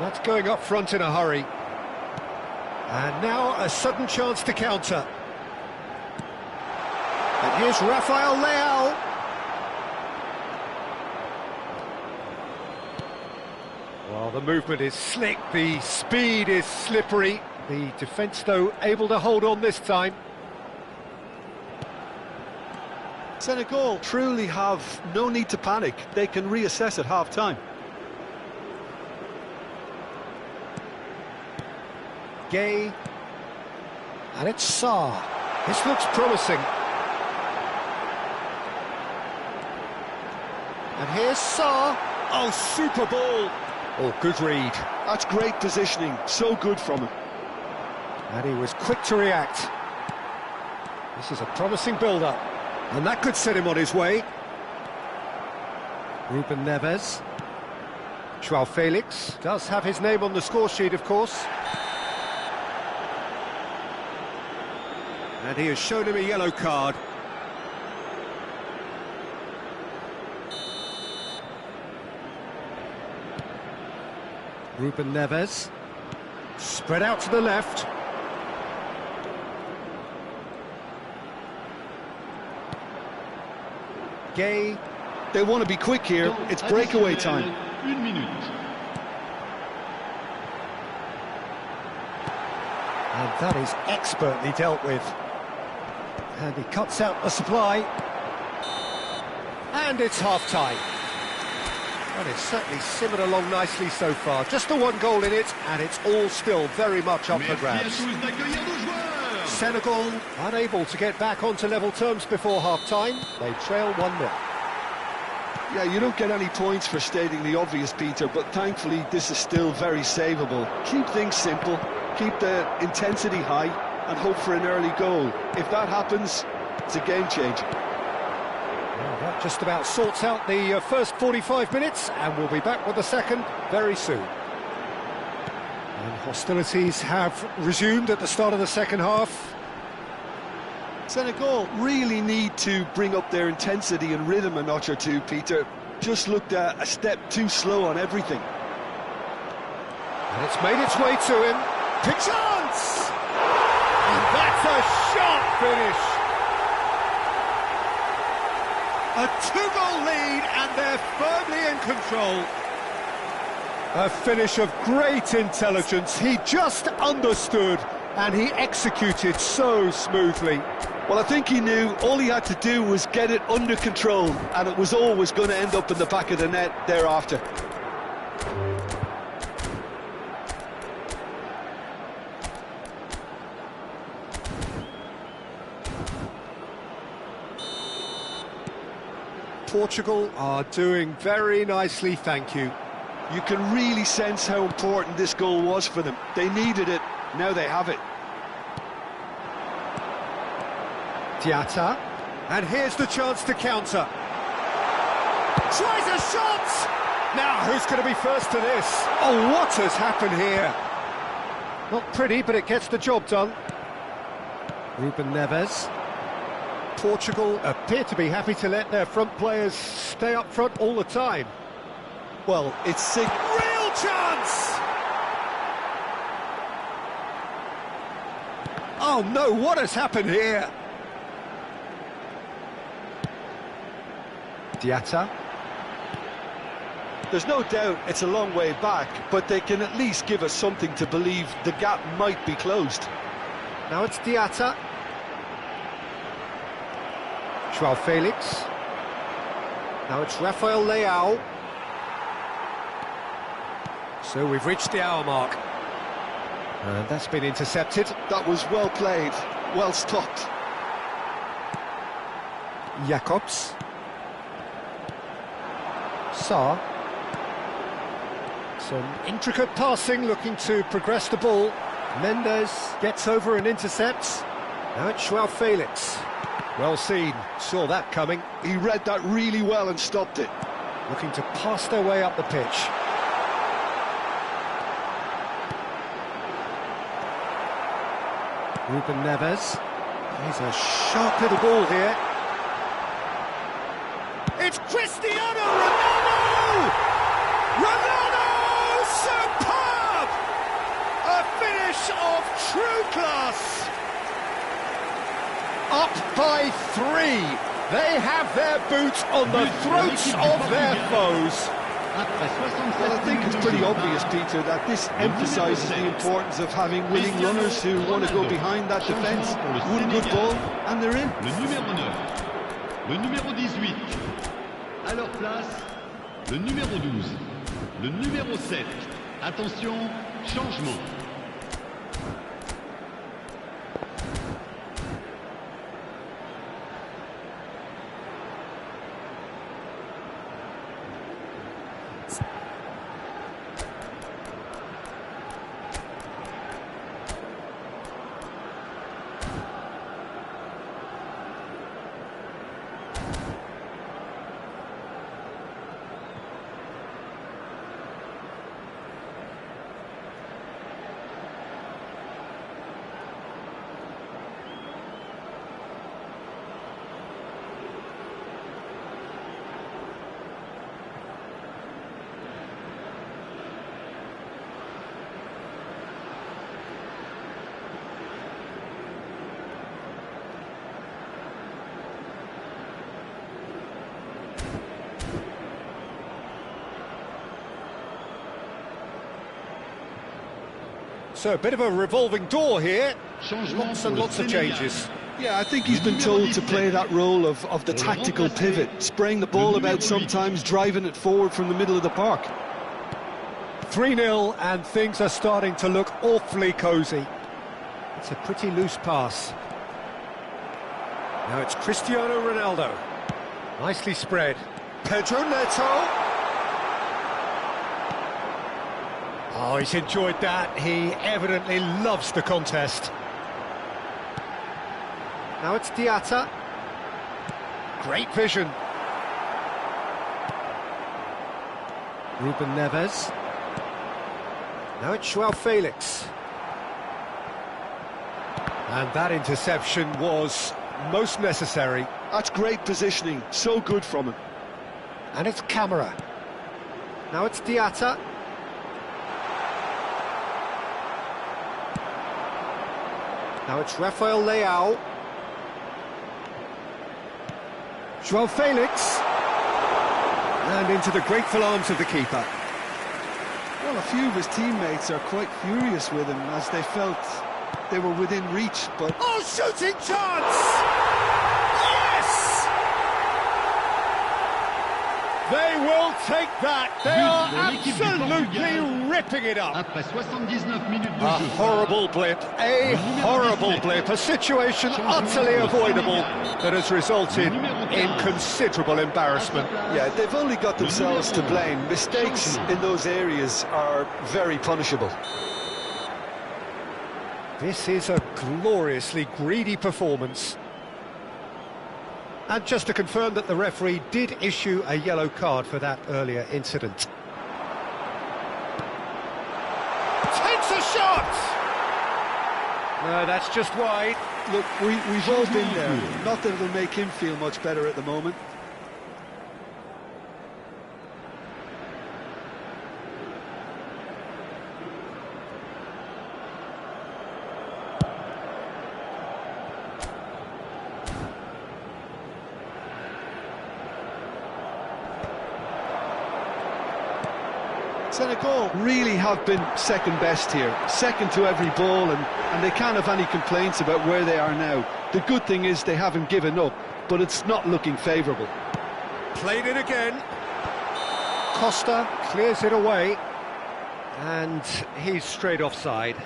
That's going up front in a hurry. And now a sudden chance to counter. And here's Rafael Leao. Oh, the movement is slick, the speed is slippery. The defence, though, able to hold on this time. Senegal truly have no need to panic. They can reassess at half-time. Gay. And it's Sarr. This looks promising. And here's Sarr. Oh, super ball! Oh, good read. That's great positioning, so good from him. And he was quick to react. This is a promising build-up. And that could set him on his way. Ruben Neves. Joao Felix does have his name on the score sheet, of course. And he has shown him a yellow card. Ruben Neves. Spread out to the left. Gay. They want to be quick here. It's breakaway time. 1 minute. And that is expertly dealt with. And he cuts out the supply. And it's half-time. Well, it's certainly simmered along nicely so far. Just the one goal in it, and it's all still very much up for grabs. Senegal unable to get back onto level terms before half-time. They trail 1-0. Yeah, you don't get any points for stating the obvious, Peter, but thankfully this is still very savable. Keep things simple, keep the intensity high, and hope for an early goal. If that happens, it's a game changer. Well, that just about sorts out the first 45 minutes, and we'll be back with the second very soon. And hostilities have resumed at the start of the second half. Senegal really need to bring up their intensity and rhythm a notch or two, Peter. Just looked a step too slow on everything. And it's made its way to him. Big chance! And that's a sharp finish. A two-goal lead, and they're firmly in control. A finish of great intelligence. He just understood, and he executed so smoothly. Well, I think he knew all he had to do was get it under control, and it was always going to end up in the back of the net thereafter. Portugal are doing very nicely, thank you. You can really sense how important this goal was for them. They needed it, now they have it. Diatta, and here's the chance to counter. Tries a shot! Now, who's going to be first to this? Oh, what has happened here? Not pretty, but it gets the job done. Ruben Neves. Portugal appear to be happy to let their front players stay up front all the time. Well, it's sick. Real chance! Oh no, what has happened here? Diatta. There's no doubt it's a long way back, but they can at least give us something to believe the gap might be closed. Now it's Diatta. Joao Felix. Now it's Rafael Leao. So we've reached the hour mark. And that's been intercepted. That was well played, well stopped. Jacobs. Sarr. Some intricate passing, looking to progress the ball. Mendes gets over and intercepts. Now it's Joao Felix. Well seen, saw that coming. He read that really well and stopped it. Looking to pass their way up the pitch. Ruben Neves. He's a sharp little ball here. It's Cristiano Ronaldo! Ronaldo! Superb! A finish of true class. Up by 3. They have their boots on the throats of their foes. Après 67 Well, I think it's minutes pretty de jeu. obvious, Peter, that this emphasises the importance of having winning runners who want to go behind that defence. One good ball, and they're in. Le numéro 9, le numéro 18. À leur place, le numéro 12, le numéro 7. Attention, changement. So a bit of a revolving door here. Changement Lots pour and le lots of Sénégal. changes. Yeah, I think he's been told to play that role of the tactical pivot, spraying the ball about sometimes, driving it forward from the middle of the park. 3-0 and things are starting to look awfully cosy. It's a pretty loose pass. Now it's Cristiano Ronaldo. Nicely spread. Pedro Neto. Oh, he's enjoyed that. He evidently loves the contest. Now it's Diatta. Great vision. Ruben Neves. Now it's Joao Felix. And that interception was most necessary. That's great positioning, so good from him. And it's Camara. Now it's Diatta. Now it's Rafael Leao. Joao Felix. And into the grateful arms of the keeper. Well, a few of his teammates are quite furious with him as they felt they were within reach, but... Oh, shooting chance! Yes! They will take that. They are absolutely ripping it up. Après 79 minutes de A jeu. horrible blip, a horrible blip, a situation utterly avoidable that has resulted in considerable embarrassment. Yeah, they've only got themselves to blame. Mistakes in those areas are very punishable. This is a gloriously greedy performance. And just to confirm that the referee did issue a yellow card for that earlier incident. Takes a shot! No, that's just wide. Look, we've all been there. Not that it'll make him feel much better at the moment. Senegal really have been second best here, second to every ball, and they can't have any complaints about where they are now. The good thing is they haven't given up, but it's not looking favourable. Played it again. Costa clears it away, and he's straight offside.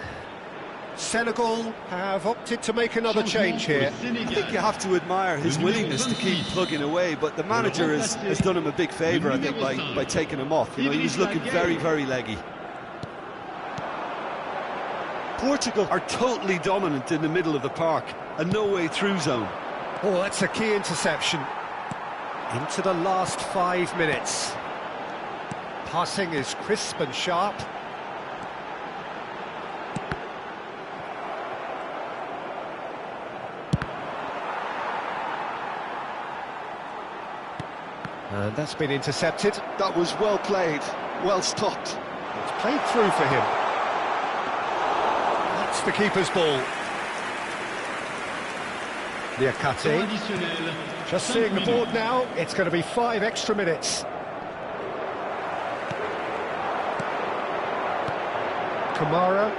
Senegal have opted to make another change here. I think you have to admire his willingness to keep plugging away, but the manager has done him a big favour, I think, by taking him off. You know, he was looking very, very leggy. Portugal are totally dominant in the middle of the park, a no-way-through zone. Oh, that's a key interception. Into the last 5 minutes. Passing is crisp and sharp. And that's been intercepted. That was well played, well stopped. It's played through for him. That's the keeper's ball. Liakate. Additionnel. Just 5 seeing the minutes. board now, it's going to be 5 extra minutes. Kamara.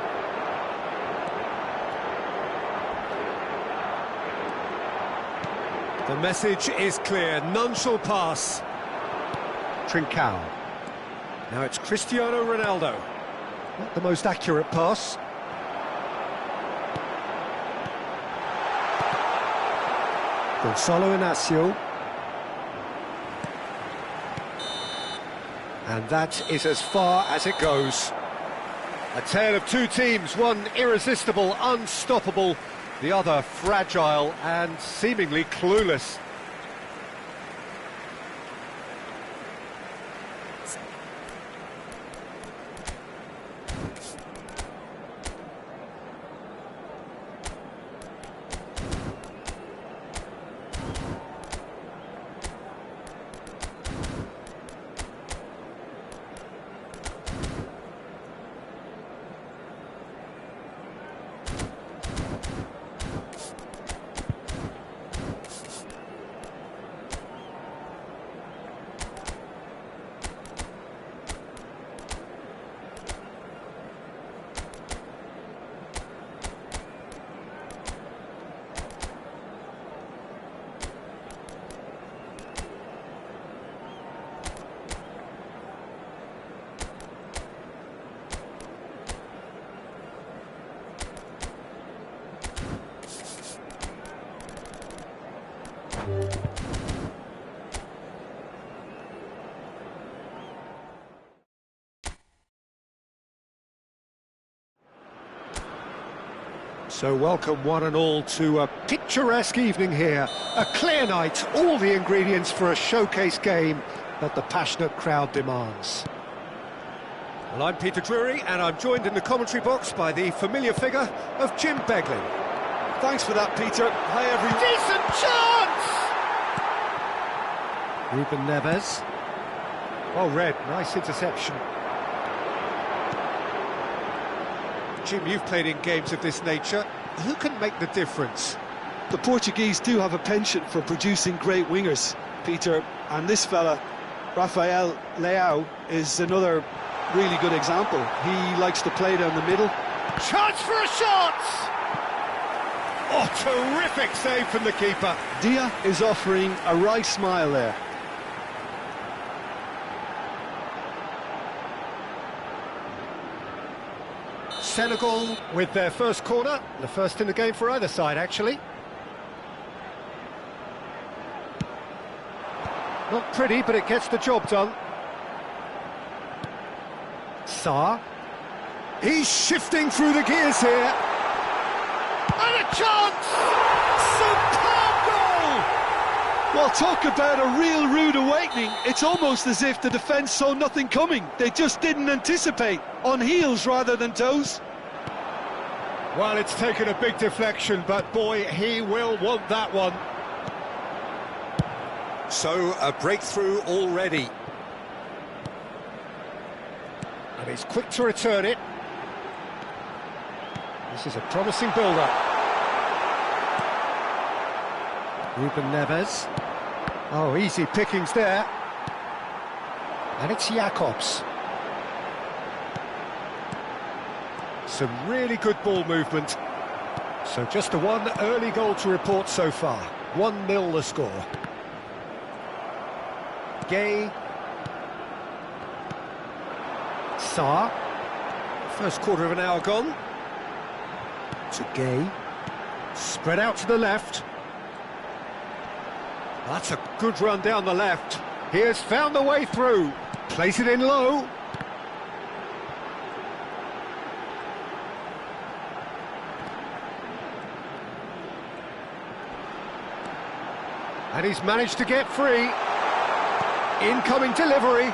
The message is clear, none shall pass. Trincao. Now it's Cristiano Ronaldo. Not the most accurate pass. Gonzalo Inacio. And that is as far as it goes. A tale of two teams, one irresistible, unstoppable, the other fragile and seemingly clueless. So welcome one and all to a picturesque evening here. A clear night, all the ingredients for a showcase game that the passionate crowd demands. Well, I'm Peter Drury, and I'm joined in the commentary box by the familiar figure of Jim Beglin. Thanks for that, Peter. Hi, everyone. Decent chance! Ruben Neves. Oh, Red, nice interception. Jim, you've played in games of this nature. Who can make the difference? The Portuguese do have a penchant for producing great wingers, Peter, and this fella, Rafael Leao, is another really good example. He likes to play down the middle. Chance for a shot! Oh, terrific save from the keeper. Dia is offering a wry smile there. Senegal with their first corner, the first in the game for either side, actually. Not pretty, but it gets the job done. Sarr. He's shifting through the gears here. And a chance! Superb goal! Well, talk about a real rude awakening. It's almost as if the defence saw nothing coming. They just didn't anticipate. On heels rather than toes. Well, it's taken a big deflection, but boy, he will want that one. So, a breakthrough already. And he's quick to return it. This is a promising build-up. Ruben Neves. Oh, easy pickings there. And it's Jakobs. Some really good ball movement. So just the one early goal to report so far. 1-0 the score. Gay. Sarr. First quarter of an hour gone. To Gay. Spread out to the left. That's a good run down the left. He has found the way through. Plays it in low. And he's managed to get free. Incoming delivery.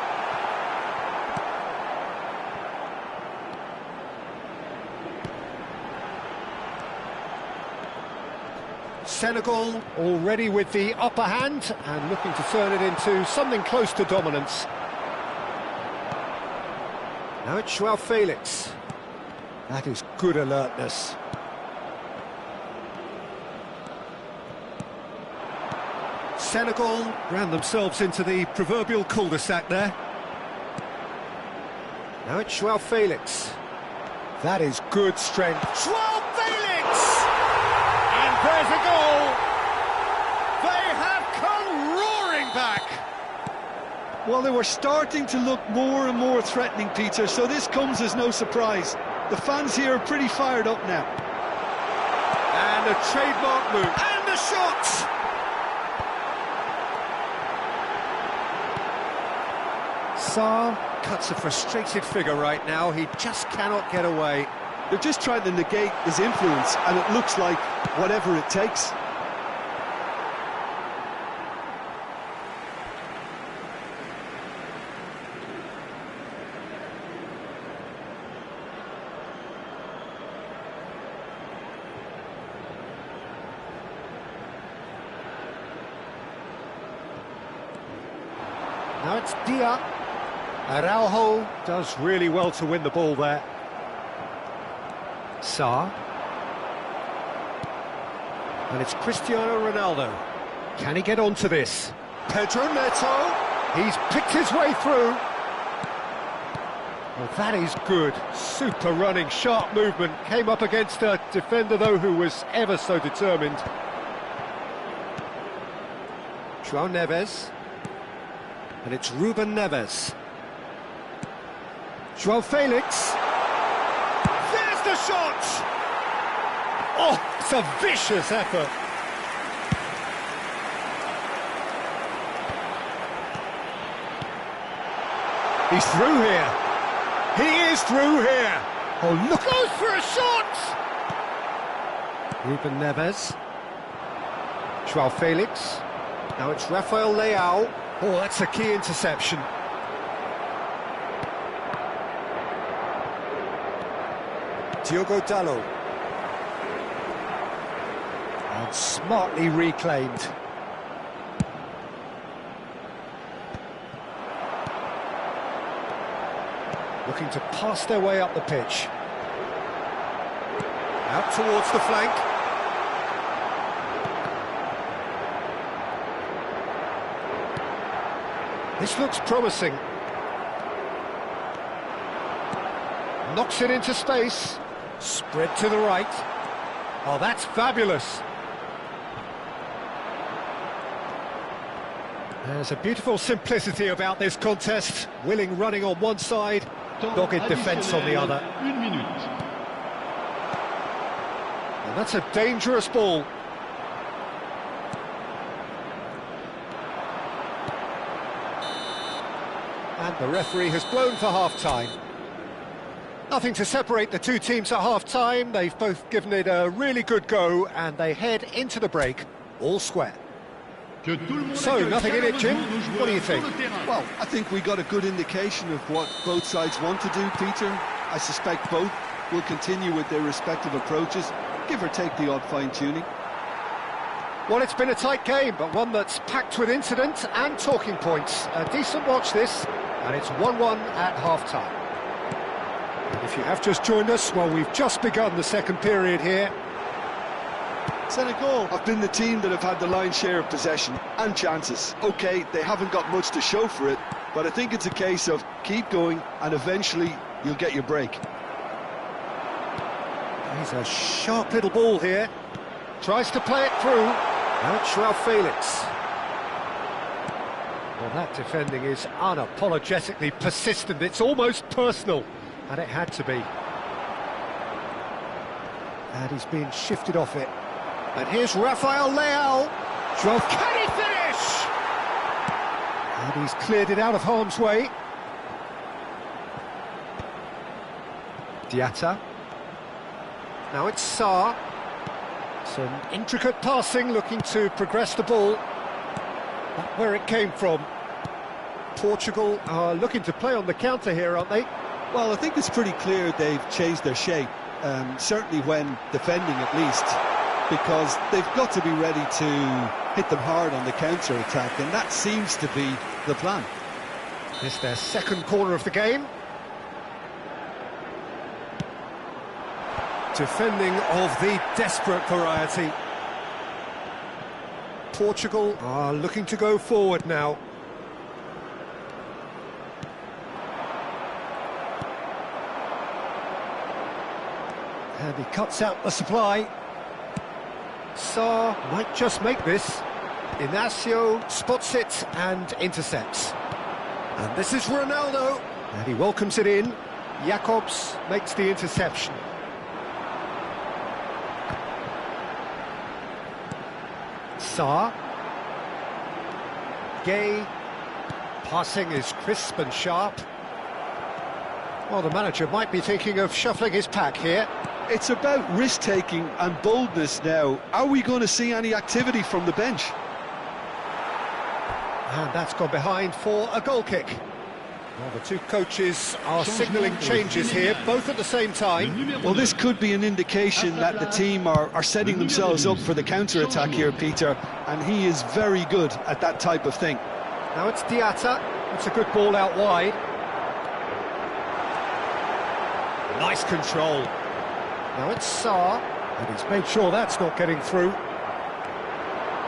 Senegal already with the upper hand and looking to turn it into something close to dominance. Now it's Joao Felix. That is good alertness. Senegal ran themselves into the proverbial cul-de-sac there. Now it's Joao Felix. That is good strength. Joao Felix! And there's a goal! They have come roaring back! Well, they were starting to look more and more threatening, Peter, so this comes as no surprise. The fans here are pretty fired up now. And a trademark move. And the shot! Sarr cuts a frustrated figure right now. He just cannot get away. They're just trying to negate his influence, and it looks like whatever it takes. Now it's Dia. Araujo does really well to win the ball there. Sarr. And it's Cristiano Ronaldo. Can he get onto this? Pedro Neto. He's picked his way through. Well, that is good. Super running, sharp movement. Came up against a defender, though, who was ever so determined. Joao Neves. And it's Ruben Neves. Joao Felix. There's the shot! Oh, it's a vicious effort. He's through here. He is through here. Oh, look. Goes for a shot! Ruben Neves. Joao Felix. Now it's Rafael Leao. Oh, that's a key interception. Diogo Dalot. And smartly reclaimed. Looking to pass their way up the pitch. Out towards the flank. This looks promising. Knocks it into space. Spread to the right. Oh, that's fabulous. There's a beautiful simplicity about this contest. Willing running on one side, dogged defence on the other. Une minute. And that's a dangerous ball. And the referee has blown for half-time. Nothing to separate the two teams at half-time. They've both given it a really good go, and they head into the break all square. So, nothing in it, Jim. What do you think? Well, I think we got a good indication of what both sides want to do, Peter. I suspect both will continue with their respective approaches, give or take the odd fine-tuning. Well, it's been a tight game, but one that's packed with incident and talking points. A decent watch, this, and it's 1-1 at half-time. And if you have just joined us, well, we've just begun the second period here. Senegal have been the team that have had the lion's share of possession and chances. OK, they haven't got much to show for it, but I think it's a case of keep going and eventually you'll get your break. He's a sharp little ball here. Tries to play it through. Now it's Joao Felix. Well, that defending is unapologetically persistent. It's almost personal, and it had to be. And he's being shifted off it. And here's Rafael Leao. Joao, can he finish? And he's cleared it out of harm's way. Diatta. Now it's Sarr. Some intricate passing, looking to progress the ball. Not where it came from. Portugal are looking to play on the counter here, aren't they? Well, I think it's pretty clear they've changed their shape, certainly when defending at least, because they've got to be ready to hit them hard on the counter-attack, and that seems to be the plan. It's their second corner of the game. Defending of the desperate variety. Portugal are looking to go forward now. And he cuts out the supply. Sarr might just make this. Inacio spots it and intercepts. And this is Ronaldo. And he welcomes it in. Jacobs makes the interception. Sarr. Gay. Passing is crisp and sharp. Well, the manager might be thinking of shuffling his pack here. It's about risk-taking and boldness now. Are we going to see any activity from the bench? And that's gone behind for a goal kick. Well, the two coaches are signalling changes here, both at the same time. Well, this could be an indication that the team are setting themselves up for the counter-attack here, Peter, and he is very good at that type of thing. Now it's Diatta. It's a good ball out wide. Nice control. Now it's Sarr, and he's made sure that's not getting through.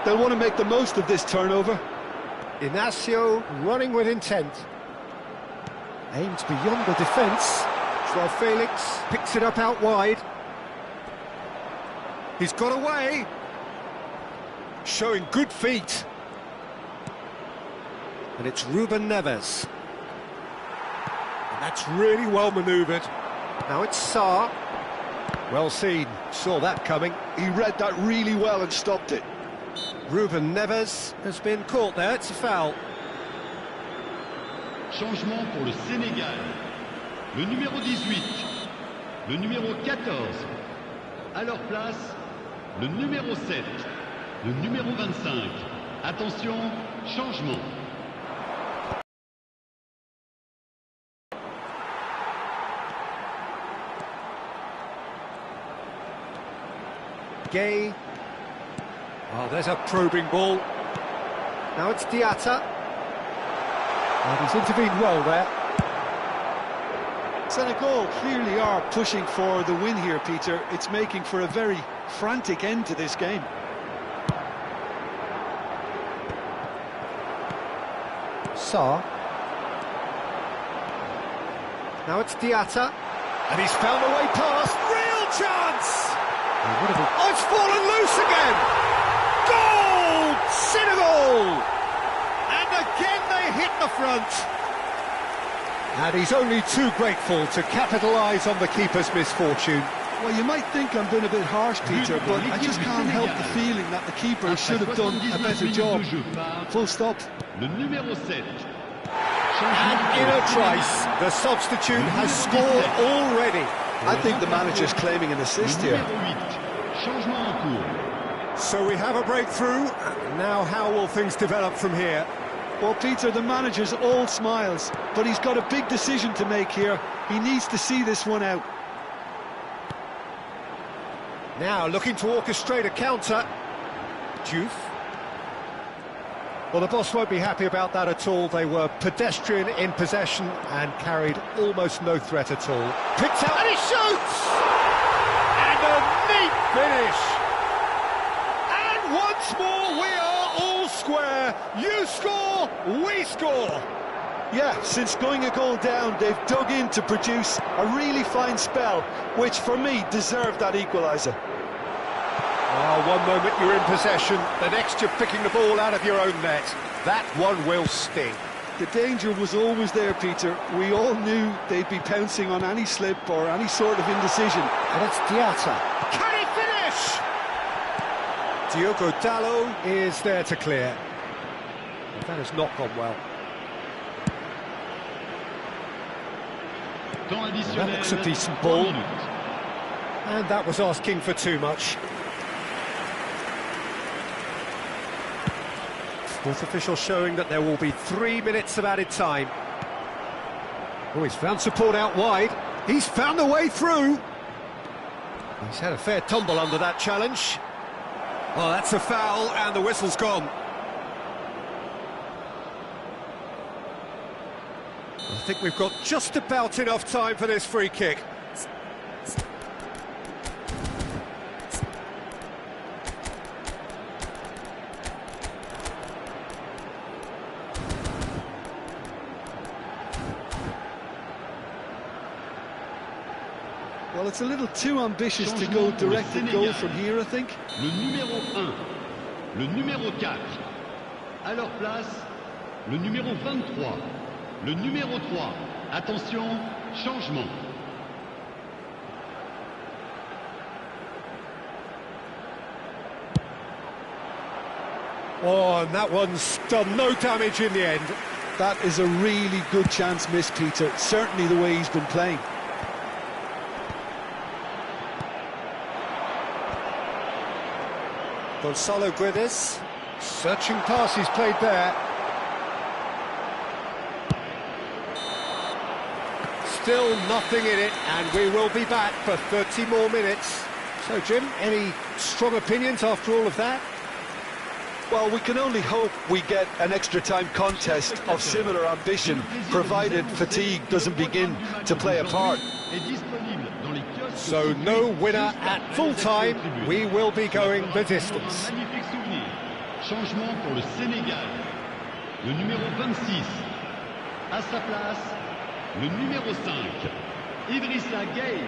They'll want to make the most of this turnover. Inacio running with intent. Aims beyond the defence. Joao Felix picks it up out wide. He's got away. Showing good feet. And it's Ruben Neves. And that's really well manoeuvred. Now it's Sarr. Well seen, saw that coming. He read that really well and stopped it. Ruben Neves has been caught there, it's a foul. Changement pour le Sénégal. Le numéro 18, le numéro 14. À leur place, le numéro 7, le numéro 25. Attention, changement. Gay. Oh, there's a probing ball. Now it's Diatta. And he's intervened well there. Senegal clearly are pushing for the win here, Peter. It's making for a very frantic end to this game. Sarr. Now it's Diatta. And he's found a way past. Real chance! Oh, it's fallen loose again! Goal! Senegal! And again they hit the front. And he's only too grateful to capitalise on the keeper's misfortune. Well, you might think I'm being a bit harsh, Peter, but I just can't help the feeling that the keeper should have done a better job. Full stop. Le numéro 7. And in a trice, the substitute has scored already. I think the manager's claiming an assist here. Changement en cours. So we have a breakthrough. Now how will things develop from here? Well, Peter, the manager's all smiles, but he's got a big decision to make here. He needs to see this one out. Now looking to orchestrate a counter. Diouf. Well, the boss won't be happy about that at all. They were pedestrian in possession and carried almost no threat at all. Picks out and he shoots! And a neat finish! And once more we are all square. You score, we score! Yeah, since going a goal down, they've dug in to produce a really fine spell, which for me deserved that equaliser. Oh, one moment you're in possession, the next you're picking the ball out of your own net. That one will sting. The danger was always there, Peter. We all knew they'd be pouncing on any slip or any sort of indecision. And it's Diatta. Can he finish? Diogo Dalot is there to clear. But that has not gone well. That looks a decent ball. And that was asking for too much. Fourth official showing that there will be 3 minutes of added time. Oh, he's found support out wide. He's found a way through. He's had a fair tumble under that challenge. Oh, that's a foul, and the whistle's gone. I think we've got just about enough time for this free kick. Well, it's a little too ambitious to go directed goal from here, I think. Le numéro 1, le numéro 4. À leur place, le numéro 23, le numéro 3. Attention, changement. Oh, and that one's done no damage in the end. That is a really good chance missed, Peter. Certainly the way he's been playing. Gonzalo Guedes, searching pass he's played there. Still nothing in it, and we will be back for 30 more minutes. So, Jim, any strong opinions after all of that? Well, we can only hope we get an extra-time contest of similar ambition, provided fatigue doesn't begin to play a part. So, no winner at full-time. We will be going the distance. Changement pour le Sénégal. Le numéro 26. À sa place, le numéro 5. Idrissa Gueye.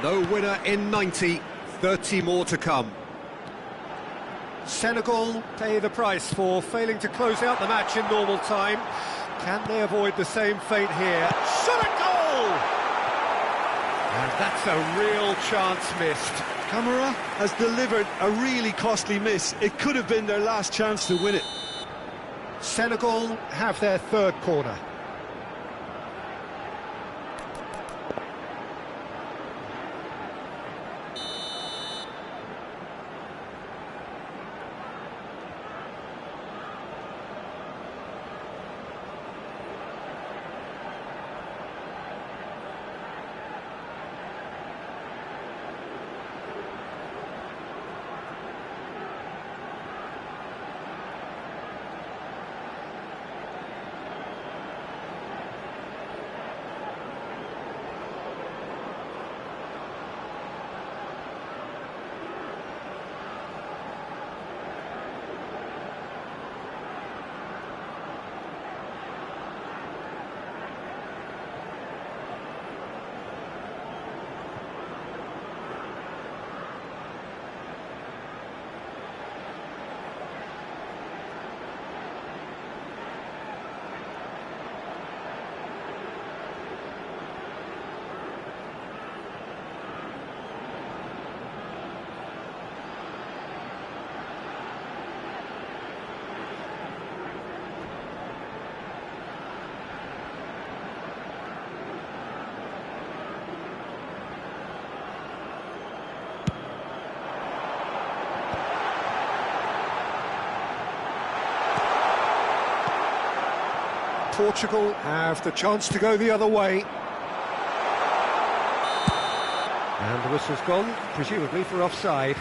No winner in 90, 30 more to come. Senegal pay the price for failing to close out the match in normal time. Can they avoid the same fate here? Shot at goal! And that's a real chance missed. Camara has delivered a really costly miss. It could have been their last chance to win it. Senegal have their third corner. Portugal have the chance to go the other way. And the whistle's gone, presumably for offside.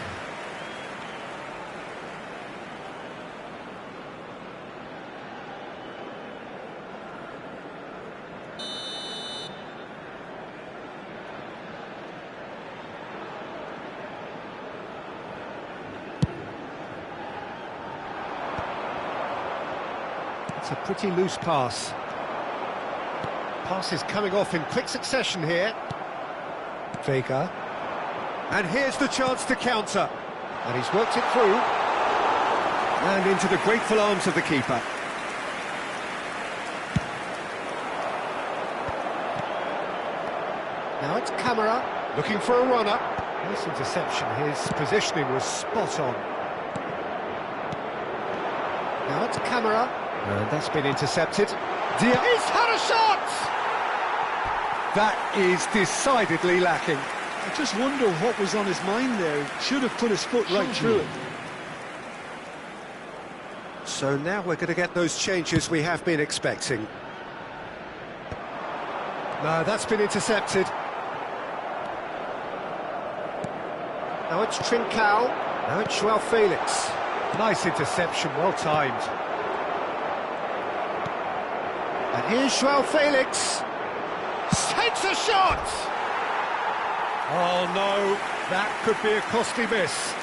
It's a pretty loose pass. Pass is coming off in quick succession here. Vega. And here's the chance to counter. And he's worked it through. And into the grateful arms of the keeper. Now it's Camara, looking for a runner. Nice interception, his positioning was spot on. Now it's Camara. And that's been intercepted. He's had a shot! That is decidedly lacking. I just wonder what was on his mind there. He should have put his foot right through it. So now we're going to get those changes we have been expecting. No, that's been intercepted. Now it's Trincao. Now it's João Felix. Nice interception, well timed. And here's João Felix. Takes a shot! Oh no, that could be a costly miss.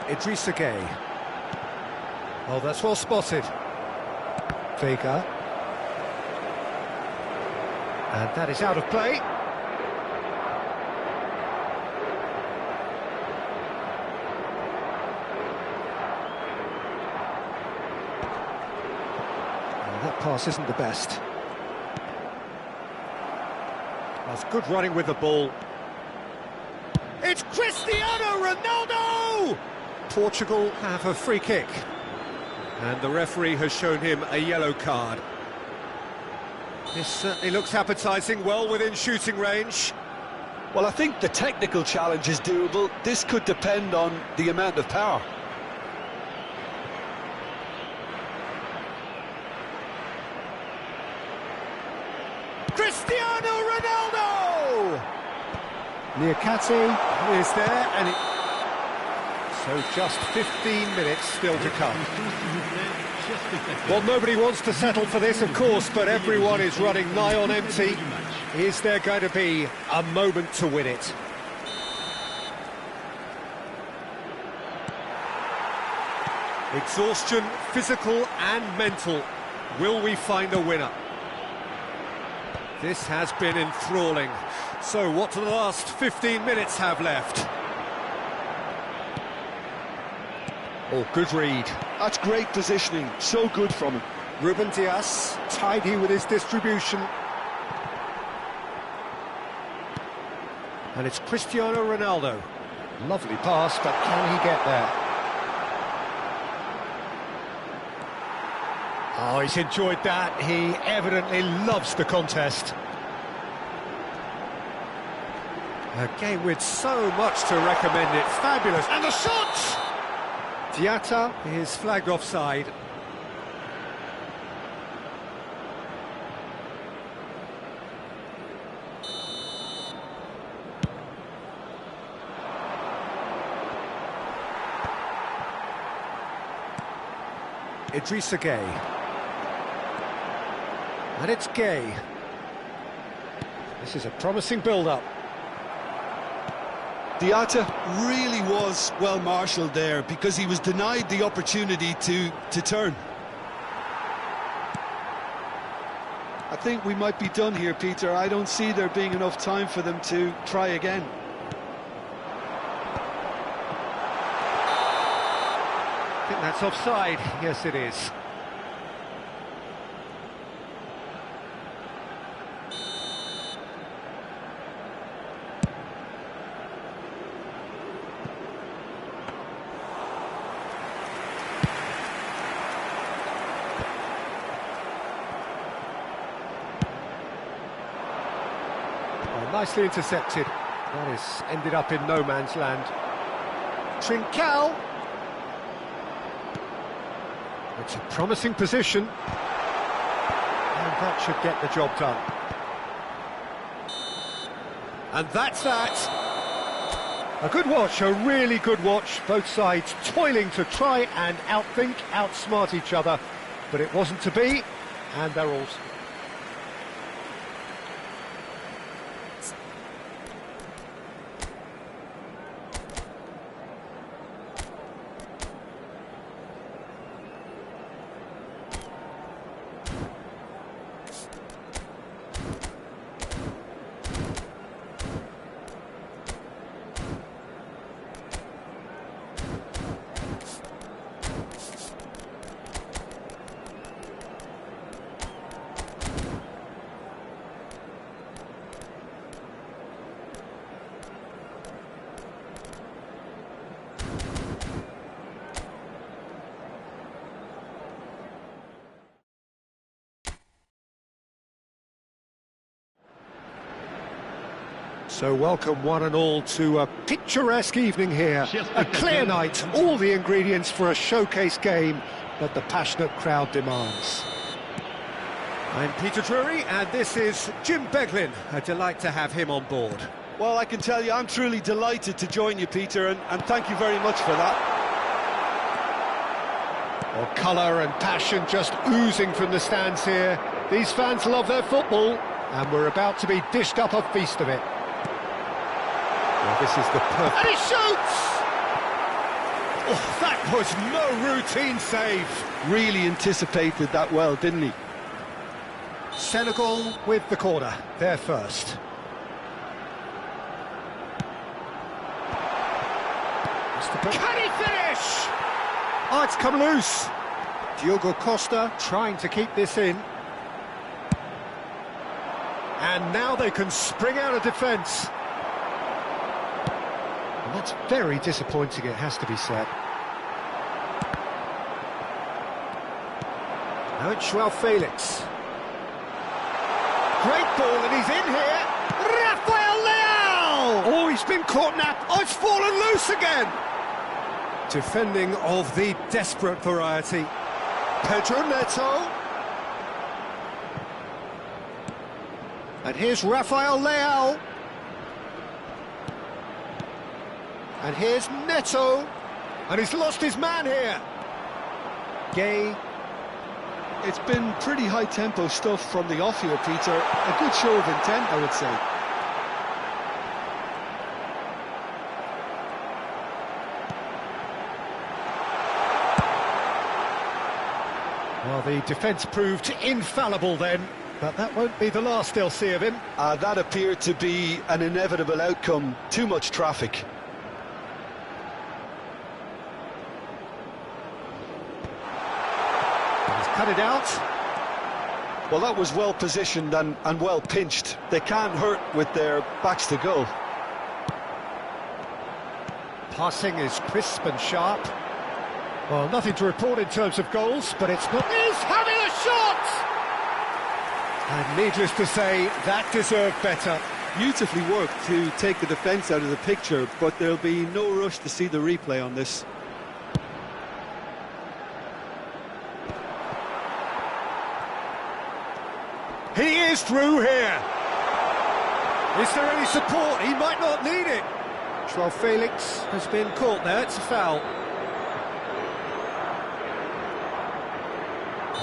Idrissa Gueye. Oh, that's well spotted. Vega. And that is out of play. That pass isn't the best. That's good running with the ball. It's Cristiano Ronaldo! Portugal have a free kick. And the referee has shown him a yellow card. This certainly looks appetising, well within shooting range. Well, I think the technical challenge is doable. This could depend on the amount of power. Cristiano Ronaldo! Niakate is there, and so just 15 minutes still to come. Well, nobody wants to settle for this, of course, but everyone is running nigh on empty. Is there going to be a moment to win it? Exhaustion, physical and mental. Will we find a winner? This has been enthralling. So what do the last 15 minutes have left? Oh, good read. That's great positioning, so good from him. Ruben Dias, tidy with his distribution. And it's Cristiano Ronaldo. Lovely pass, but can he get there? Oh, he's enjoyed that. He evidently loves the contest. A game with so much to recommend it. Fabulous. And the shot! Diatta is flagged offside. Idrissa Gueye. And it's Gueye. This is a promising build-up. Diatta really was well marshalled there because he was denied the opportunity to turn. I think we might be done here, Peter. I don't see there being enough time for them to try again. I think that's offside. Yes, it is. Nicely intercepted. That has ended up in no man's land. Trincao. It's a promising position. And that should get the job done. And that's that. A good watch, a really good watch. Both sides toiling to try and outthink, outsmart each other. But it wasn't to be, and they're all... So welcome one and all to a picturesque evening here, a clear night, all the ingredients for a showcase game that the passionate crowd demands. I'm Peter Drury and this is Jim Beglin. A delight to have him on board. Well, I can tell you I'm truly delighted to join you, Peter, and thank you very much for that. Well, colour and passion just oozing from the stands here. These fans love their football and we're about to be dished up a feast of it. Well, this is the perfect... And he shoots! Oh, that was no routine save. Really anticipated that well, didn't he? Senegal with the corner, they're first. Can he finish? Oh, it's come loose. Diogo Costa trying to keep this in. And now they can spring out of defence. And that's very disappointing, it has to be said. Now it's Joao Felix. Great ball, and he's in here. Rafael Leao! Oh, he's been caught now. Oh, it's fallen loose again. Defending of the desperate variety. Pedro Neto. And here's Rafael Leao. And here's Neto. And he's lost his man here. Gay. It's been pretty high-tempo stuff from the off here, Peter. A good show of intent, I would say. Well, the defence proved infallible then, but that won't be the last they'll see of him. That appeared to be an inevitable outcome. Too much traffic. Cut it out. Well, that was well positioned and well pinched. They can't hurt with their backs to goal. Passing is crisp and sharp. Well, nothing to report in terms of goals, but it's not... He's having a shot! And needless to say, that deserved better. Beautifully worked to take the defence out of the picture, but there'll be no rush to see the replay on this. He is through here. Is there any support? He might not need it. Joao Felix has been caught there. It's a foul.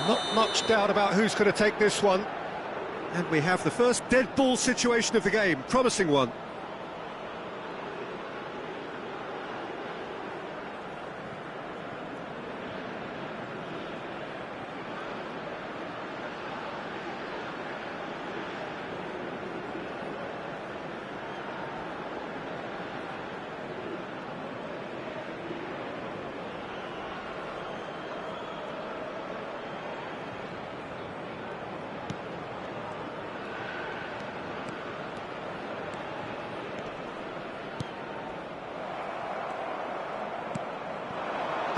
Not much doubt about who's going to take this one. And we have the first dead ball situation of the game. Promising one.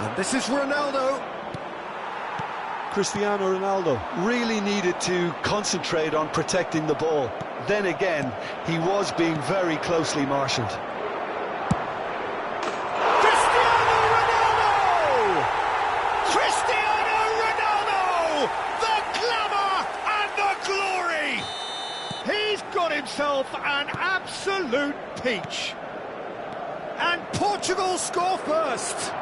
And this is Ronaldo. Cristiano Ronaldo really needed to concentrate on protecting the ball. then again, he was being very closely marshalled. Cristiano Ronaldo! Cristiano Ronaldo! The glamour and the glory! He's got himself an absolute peach. And Portugal score first.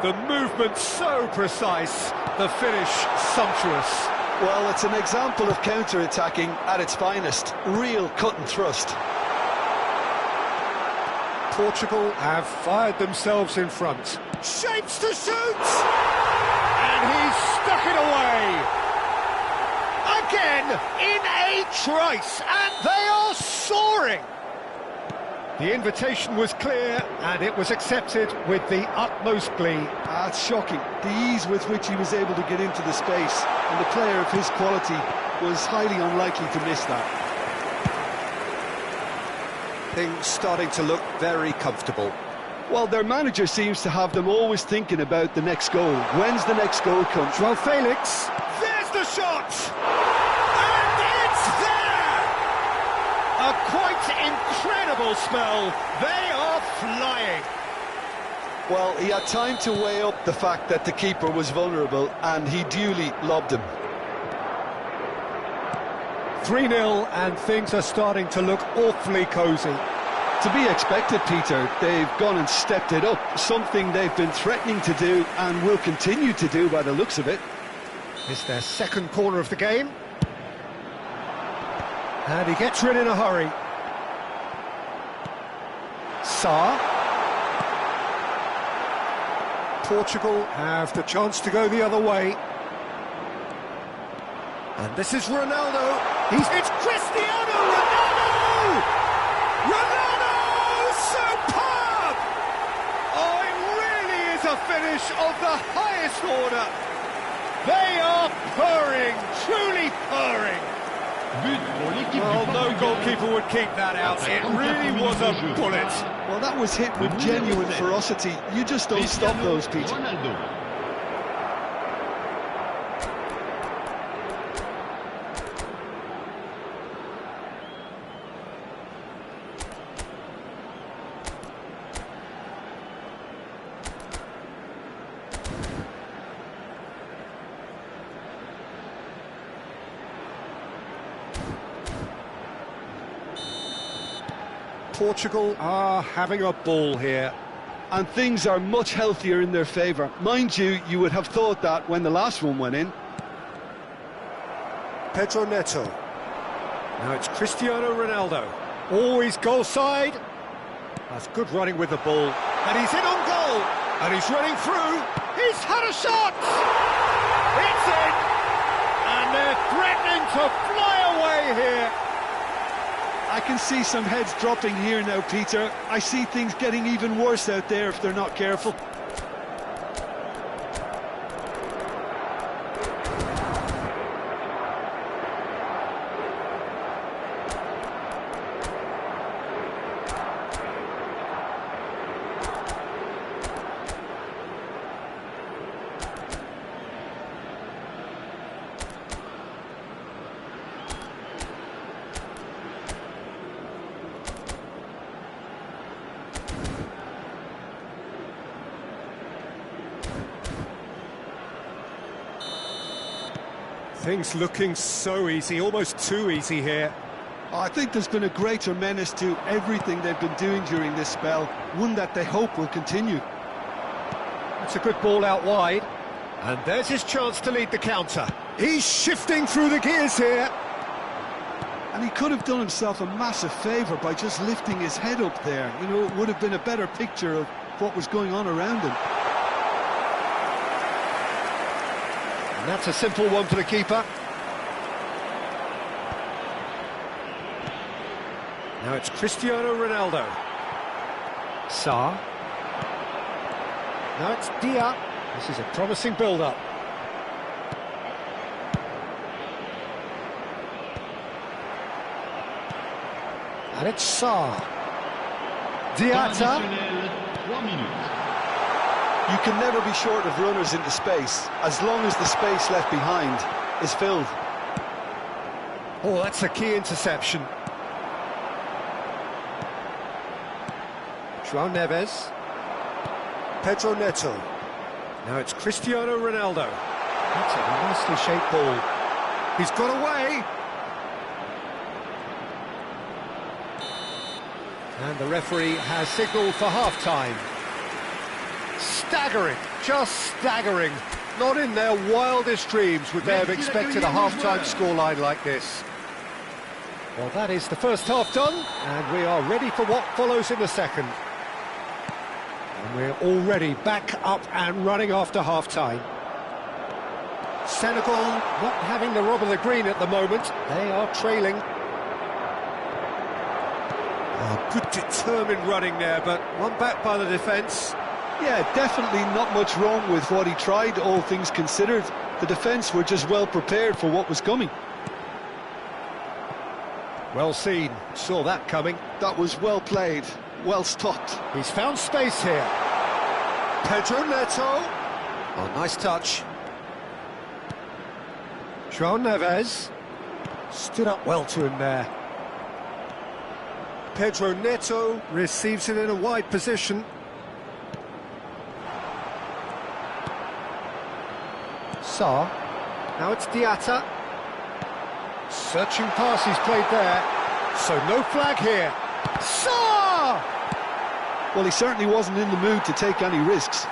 The movement so precise, the finish sumptuous. Well, it's an example of counter-attacking at its finest. Real cut and thrust. Portugal have fired themselves in front. Shapes to shoot! And he's stuck it away. Again, in a trice, and they are soaring. The invitation was clear, and it was accepted with the utmost glee. It's shocking, the ease with which he was able to get into the space, and the player of his quality was highly unlikely to miss that. Things starting to look very comfortable. Well, their manager seems to have them always thinking about the next goal. When's the next goal come? Well, Felix. There's the shot! And it's there! A quite incredible spell. They are flying. Well, he had time to weigh up the fact that the keeper was vulnerable, and he duly lobbed him. 3-0, and things are starting to look awfully cosy. To be expected, Peter. They've gone and stepped it up, something they've been threatening to do and will continue to do by the looks of it. It's their second corner of the game. And he gets rid in a hurry. Sarr. Portugal have the chance to go the other way. And this is Ronaldo. It's Cristiano Ronaldo! Ronaldo! Superb! Oh, it really is a finish of the highest order. They are purring, truly purring. But pour l'équipe Well, du no Portugal. goalkeeper would keep that out. It really was a bullet. Well, that was hit with genuine ferocity. You just don't stop Cristiano those, Peter. Ronaldo. Portugal are having a ball here. And things are much healthier in their favour. Mind you, you would have thought that when the last one went in. Pedro Neto. Now it's Cristiano Ronaldo. Always goal side. That's good running with the ball. And he's in on goal. And he's running through. He's had a shot. It's in. And they're threatening to fly away here. I can see some heads dropping here now, Peter. I see things getting even worse out there if they're not careful. Things looking so easy, almost too easy here. I think there's been a greater menace to everything they've been doing during this spell, one that they hope will continue. That's a good ball out wide. And there's his chance to lead the counter. He's shifting through the gears here. And he could have done himself a massive favour by just lifting his head up there. You know, it would have been a better picture of what was going on around him. And that's a simple one for the keeper. Now it's Cristiano Ronaldo. Sarr. Now it's Dia. This is a promising build-up. And it's Sarr. Diata. Additionnel, 3 minutes. You can never be short of runners into space, as long as the space left behind is filled. Oh, that's a key interception. João Neves. Pedro Neto. Now it's Cristiano Ronaldo. That's a nicely shaped ball. He's got away. And the referee has signalled for half-time. Staggering, just staggering. Not in their wildest dreams would they have expected a half-time scoreline like this. Well, that is the first half done, and we are ready for what follows in the second. And we're already back up and running after half-time. Senegal not having the rob of the green at the moment. They are trailing. Oh, good determined running there, but one back by the defence. Yeah, definitely not much wrong with what he tried, all things considered. The defence were just well prepared for what was coming. Well seen, saw that coming. That was well played, well stopped. He's found space here. Pedro Neto. Oh, nice touch. João Neves. Stood up well to him there. Pedro Neto receives it in a wide position. Sarr. Now it's Diatta. Searching pass he's played there. So no flag here. Sarr! Well, he certainly wasn't in the mood to take any risks.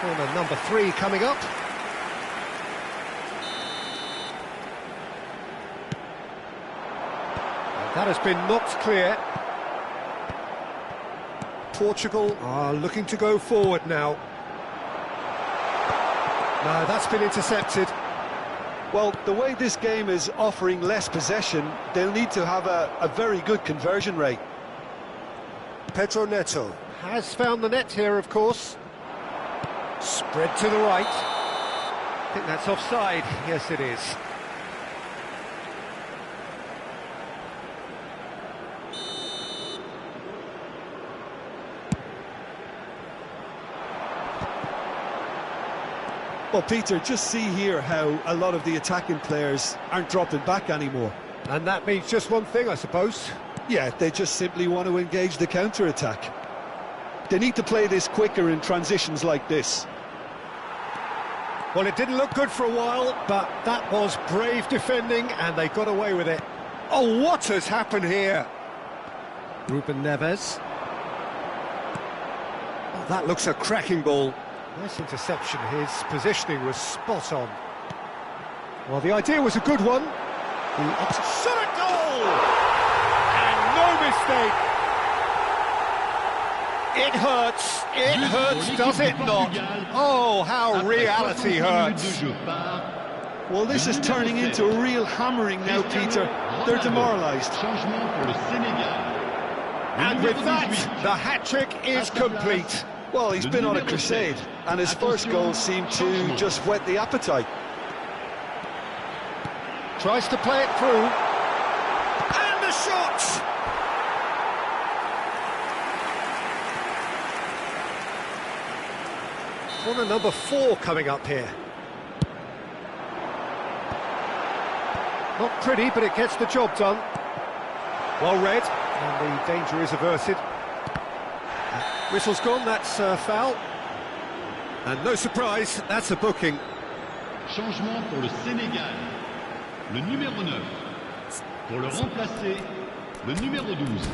Corner number 3 coming up. And that has been knocked clear. Portugal are looking to go forward now. No, that's been intercepted. Well, the way this game is offering less possession, they'll need to have a very good conversion rate. Pedro Neto has found the net here, of course. Spread to the right. I think that's offside. Yes, it is. Well, Peter, just see here how a lot of the attacking players aren't dropping back anymore. And that means just one thing, I suppose. Yeah, they just simply want to engage the counter-attack. They need to play this quicker in transitions like this. Well, it didn't look good for a while, but that was brave defending, and they got away with it. Oh, what has happened here? Ruben Neves. Oh, that looks a cracking ball. Nice interception. His positioning was spot on. Well, the idea was a good one. Shot a goal! And no mistake. It hurts. It hurts, does it not? Oh, how reality hurts. Well, this is turning into a real hammering now, Peter. They're demoralised. And with that, the hat-trick is complete. Well, he's been on a crusade, and his first goal seemed to just whet the appetite. Tries to play it through. And the shot! Corner number 4 coming up here. Not pretty, but it gets the job done. Well read, and the danger is averted. Whistle's gone, that's a foul. And no surprise, that's a booking. Changement pour le Sénégal. Le numéro 9. Pour le remplacer, le numéro 12.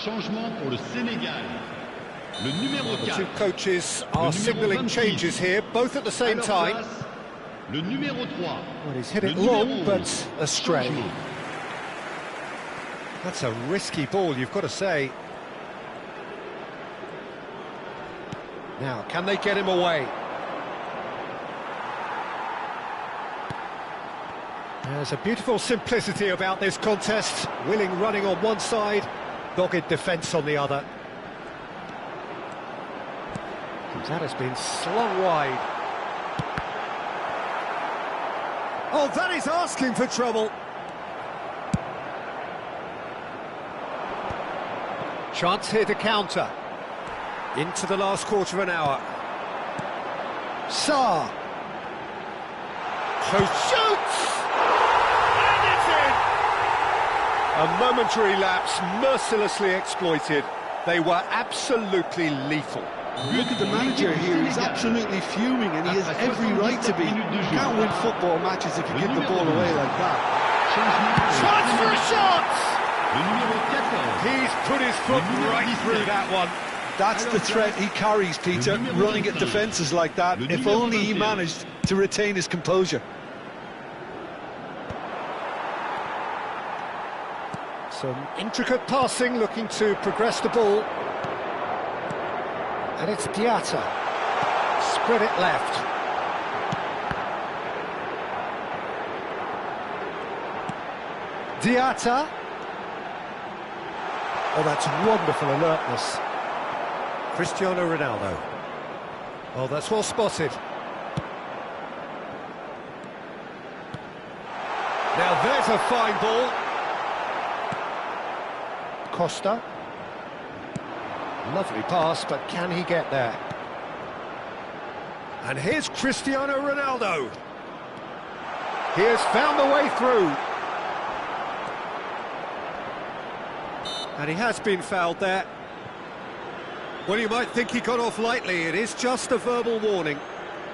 Changement pour le Sénégal. Le numéro 4. The two coaches are signalling changes here, both at the same time. Le numéro 3. Well, he's hit it long, but astray. That's a risky ball, you've got to say. Now, can they get him away? There's a beautiful simplicity about this contest. Willing running on one side, dogged defence on the other. That has been slung wide. Oh, that is asking for trouble. Chance here to counter. Into the last quarter of an hour. Sarr. Who shoots! And it's in! A momentary lapse, mercilessly exploited. They were absolutely lethal. Look at the manager here, he's absolutely fuming and he has every right to be. You can't win football matches if you give the ball away like that. Chance for a shot! He's put his foot right through that one. That's the threat he carries, Peter, running at defences like that. If only he managed to retain his composure. Some intricate passing, looking to progress the ball. And it's Diatta. Spread it left. Diatta. Oh, that's wonderful alertness. Cristiano Ronaldo. Oh, that's well spotted. Now there's a fine ball. Costa. Lovely pass, but can he get there? And here's Cristiano Ronaldo. He has found the way through. And he has been fouled there. Well, you might think he got off lightly. It is just a verbal warning.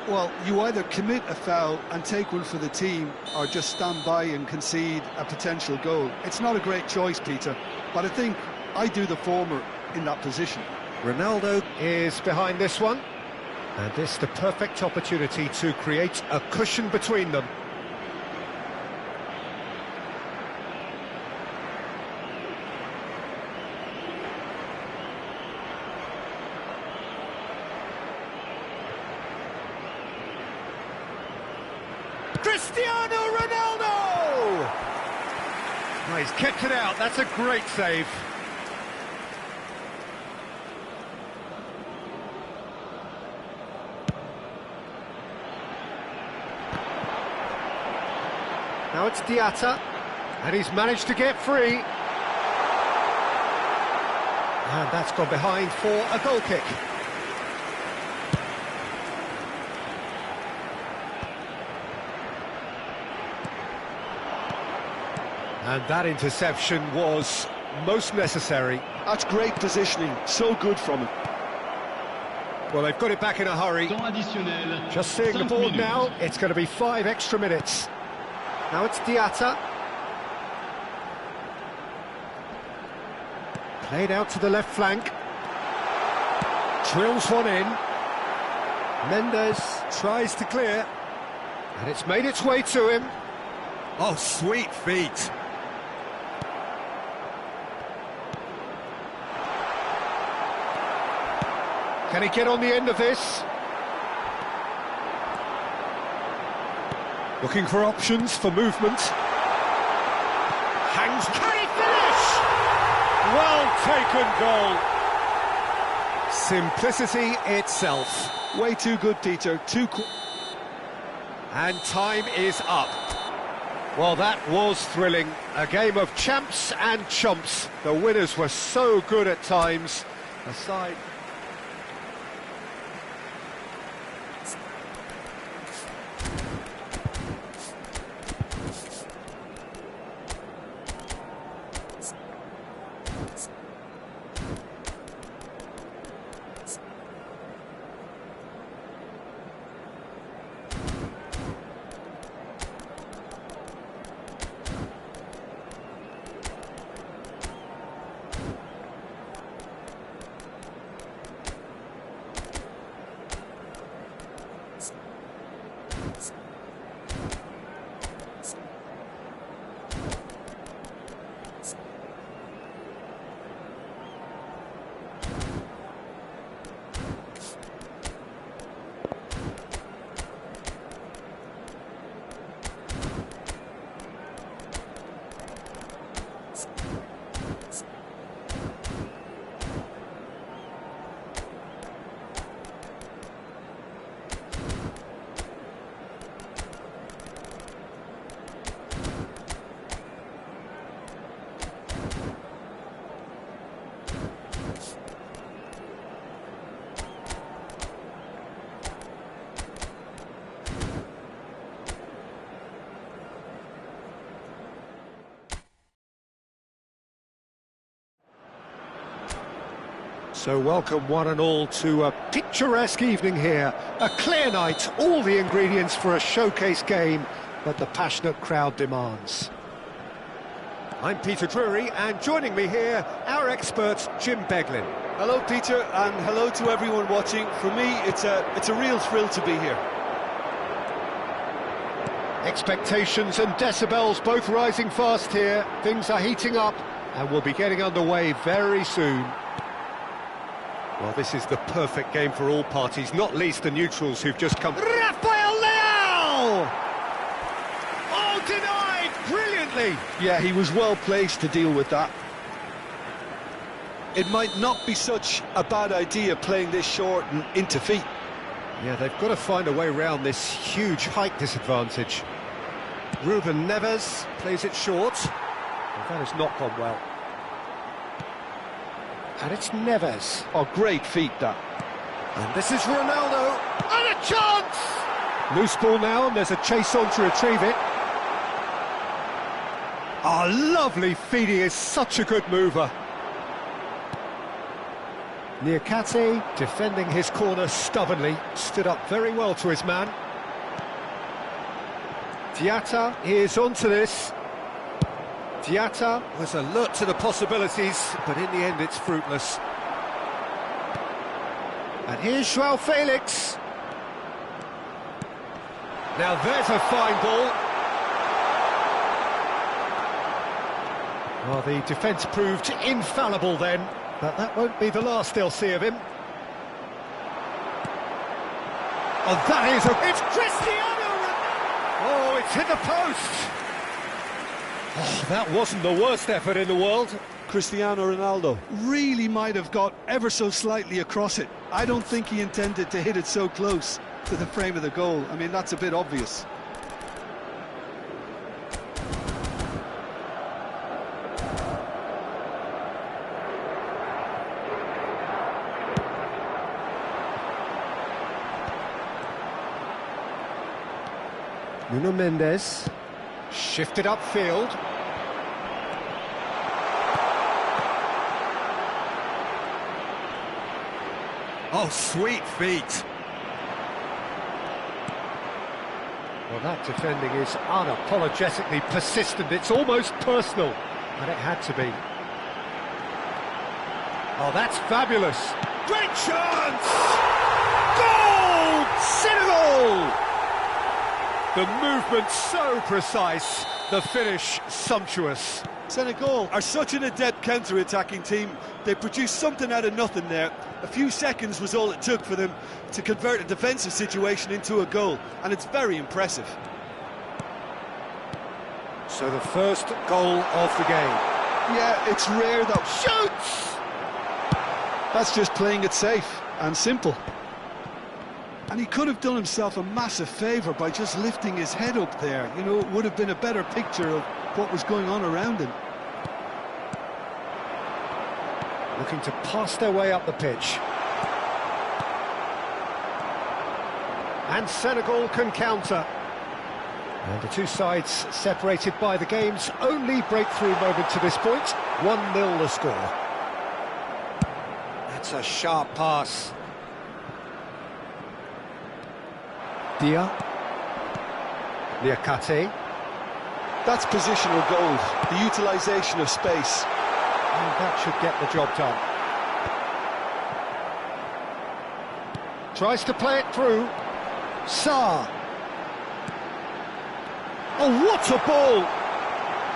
Well, you either commit a foul and take one for the team, or just stand by and concede a potential goal. It's not a great choice, Peter, but I think I do the former in that position. Ronaldo is behind this one, and this is the perfect opportunity to create a cushion between them. Cristiano Ronaldo! Oh, he's kept it out, that's a great save. Now it's Diatta, and he's managed to get free. And that's gone behind for a goal kick. And that interception was most necessary. That's great positioning, so good from him. Well, they've got it back in a hurry. Just seeing the board now, it's going to be 5 extra minutes. Now it's Diatta. Played out to the left flank. Drills one in. Mendes tries to clear. And it's made its way to him. Oh, sweet feet. Can he get on the end of this? Looking for options for movement. Hangs, can he finish? Well taken goal. Simplicity itself. Way too good, Peter. And time is up. Well, that was thrilling. A game of champs and chumps. The winners were so good at times. Aside... So welcome one and all to a picturesque evening here. A clear night, all the ingredients for a showcase game that the passionate crowd demands. I'm Peter Drury, and joining me here, our expert Jim Beglin. Hello, Peter, and hello to everyone watching. For me, it's a real thrill to be here. Expectations and decibels both rising fast here. Things are heating up, and we'll be getting underway very soon. Well, this is the perfect game for all parties, not least the neutrals who've just come... Rafael Leao! Oh, denied brilliantly! Yeah, he was well placed to deal with that. It might not be such a bad idea playing this short and into feet. Yeah, they've got to find a way around this huge height disadvantage. Ruben Neves plays it short. Well, that has not gone well. And it's Neves. Oh, great feat, that. And this is Ronaldo. And a chance! Loose ball now, and there's a chase on to retrieve it. Oh, lovely feed. He is such a good mover. Niakate, defending his corner stubbornly, stood up very well to his man. Diatta is onto this. Diatta was alert to the possibilities, but in the end it's fruitless. And here's João Felix. Now there's a fine ball. Well, the defence proved infallible then, but that won't be the last they'll see of him. Oh, that is a... It's Cristiano! Oh, it's hit the post! Oh, that wasn't the worst effort in the world. Cristiano Ronaldo really might have got ever so slightly across it. I don't think he intended to hit it so close to the frame of the goal. I mean, that's a bit obvious. Nuno Mendes shifted upfield. Oh, sweet feet. Well, that defending is unapologetically persistent. It's almost personal, and it had to be. Oh, that's fabulous. Great chance! Goal! Senegal! The movement so precise, the finish sumptuous. Senegal are such an adept counter-attacking team. They produced something out of nothing there. A few seconds was all it took for them to convert a defensive situation into a goal, and it's very impressive. So the first goal of the game. Yeah, it's rare that... Shoots! That's just playing it safe and simple. And he could have done himself a massive favour by just lifting his head up there. You know, it would have been a better picture of what was going on around him. Looking to pass their way up the pitch. And Senegal can counter. And the two sides separated by the game's only breakthrough moment to this point. 1-0 the score. That's a sharp pass. Dia. Niakate. That's positional gold, the utilisation of space. And that should get the job done. Tries to play it through. Sarr. Oh, what a ball!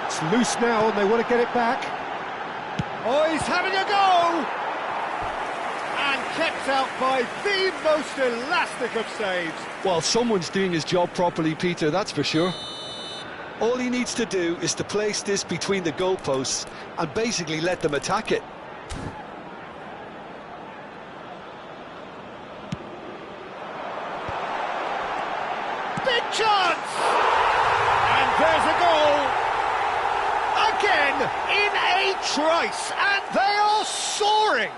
It's loose now and they want to get it back. Oh, he's having a go! And kept out by the most elastic of saves. Well, someone's doing his job properly, Peter, that's for sure. All he needs to do is to place this between the goalposts and basically let them attack it. Big chance! And there's a goal! Again, in a trice, and they are soaring!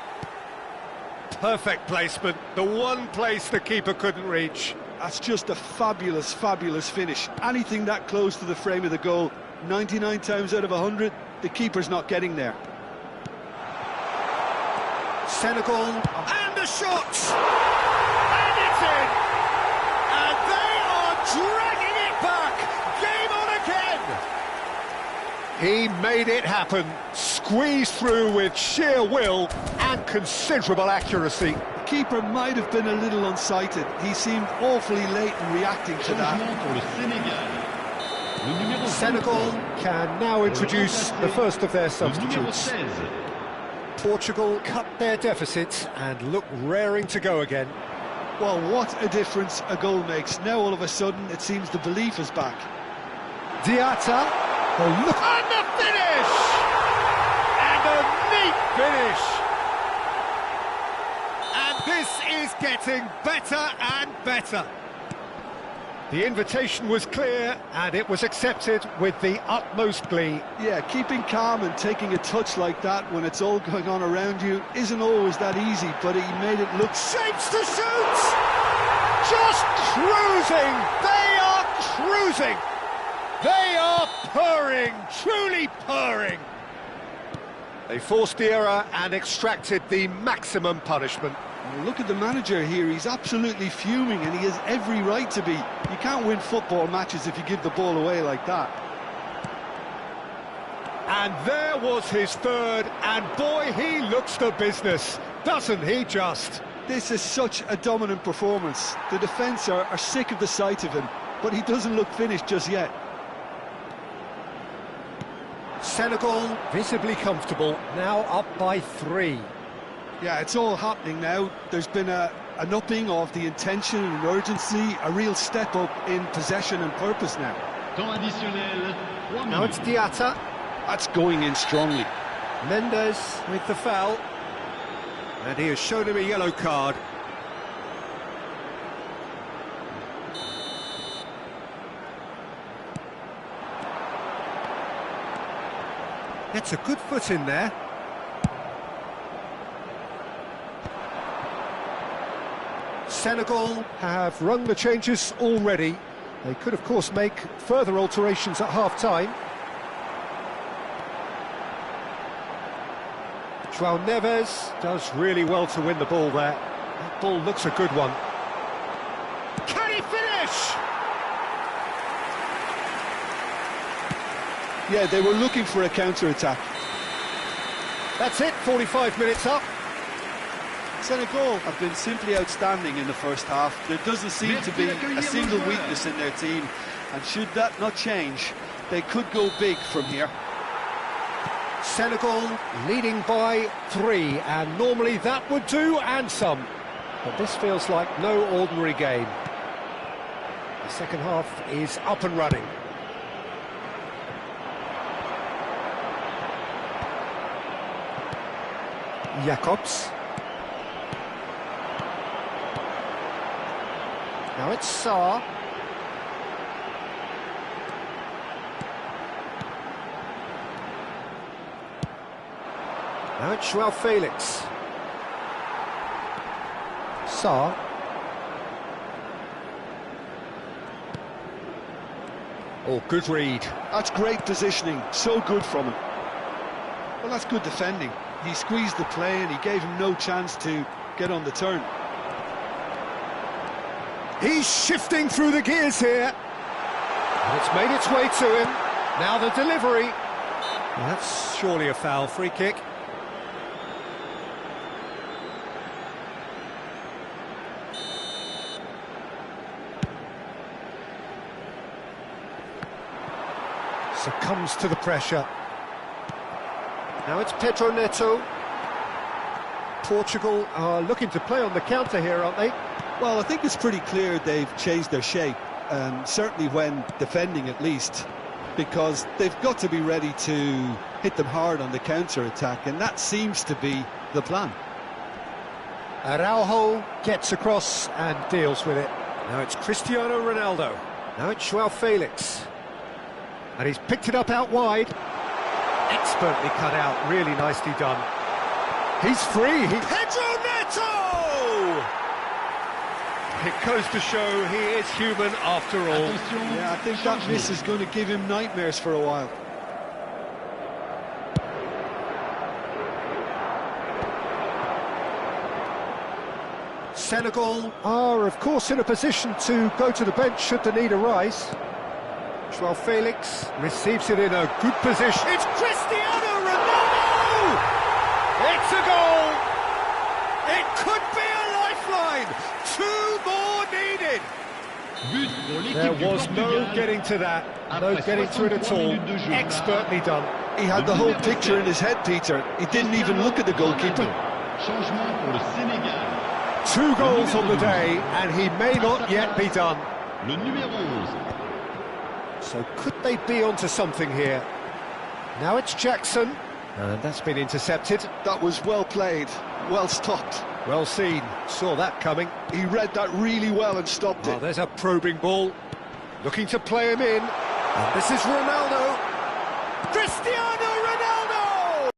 Perfect placement, the one place the keeper couldn't reach. That's just a fabulous, fabulous finish. Anything that close to the frame of the goal, 99 times out of 100, the keeper's not getting there. Senegal, And the shot! And it's in! And they are dragging it back! Game on again! he made it happen, squeezed through with sheer will and considerable accuracy. The keeper might have been a little unsighted. He seemed awfully late in reacting to that. Changement pour le Sénégal. Le numéro Senegal 23. can now introduce the first of their Le numéro substitutes. 16. Portugal cut their deficit and look raring to go again. Well, what a difference a goal makes. Now all of a sudden it seems the belief is back. Diatta, oh look, And the finish! And a neat finish! And this is getting better and better. the invitation was clear and it was accepted with the utmost glee. Yeah, keeping calm and taking a touch like that when it's all going on around you isn't always that easy, but he made it look... Shapes to shoot! Just cruising, they are cruising, they are purring, truly purring. They forced the error and extracted the maximum punishment. Look at the manager here, he's absolutely fuming and he has every right to be. You can't win football matches if you give the ball away like that. And there was his third, and boy, he looks the business, doesn't he just? This is such a dominant performance. The defence are sick of the sight of him, but he doesn't look finished just yet. Senegal visibly comfortable, now up by 3. Yeah, it's all happening now. There's been an upping of the intention and urgency, a real step up in possession and purpose now. Temps additionnel. 3 Now it's minutes. Diatta, That's going in strongly. Mendes with the foul, and he has shown him a yellow card. Gets a good foot in there. Senegal have rung the changes already. They could, of course, make further alterations at half-time. João Neves does really well to win the ball there. That ball looks a good one. Can he finish? Yeah, they were looking for a counter-attack. That's it, 45 minutes up. Senegal have been simply outstanding in the first half. There doesn't seem to be a single weakness in their team, and should that not change, they could go big from here. Senegal leading by 3, and normally that would do, and some. But this feels like no ordinary game. The second half is up and running. Jacobs. Now it's Sarr. Now it's João Felix. Sarr. Oh, good read. That's great positioning, so good from him. Well, that's good defending. He squeezed the play and he gave him no chance to get on the turn. He's shifting through the gears here. And it's made its way to him. Now the delivery. Well, that's surely a foul, free kick. Succumbs to the pressure. Now it's Pedro Neto. Portugal are looking to play on the counter here, aren't they? Well, I think it's pretty clear they've changed their shape, certainly when defending at least, because they've got to be ready to hit them hard on the counter-attack, and that seems to be the plan. Araujo gets across and deals with it. Now it's Cristiano Ronaldo. Now it's João Felix. And he's picked it up out wide. Expertly cut out, really nicely done. He's free. Pedro Neto! It goes to show he is human after all. Attention. Yeah, I think that miss is going to give him nightmares for a while. Senegal are, of course, in a position to go to the bench should the need arise. Joao Felix receives it in a good position. It's Cristiano Ronaldo! It's a goal! It could be a lifeline! 2 more needed! There was no getting to that, no getting to it at all. Expertly done. He had the whole picture in his head, Peter. He didn't even look at the goalkeeper. 2 goals on the day, and he may not yet be done. So could they be onto something here? Now it's Jackson, and that's been intercepted. That was well played, well stopped. Well seen, saw that coming. He read that really well and stopped it. There's a probing ball, looking to play him in. And this is Ronaldo. Cristiano Ronaldo!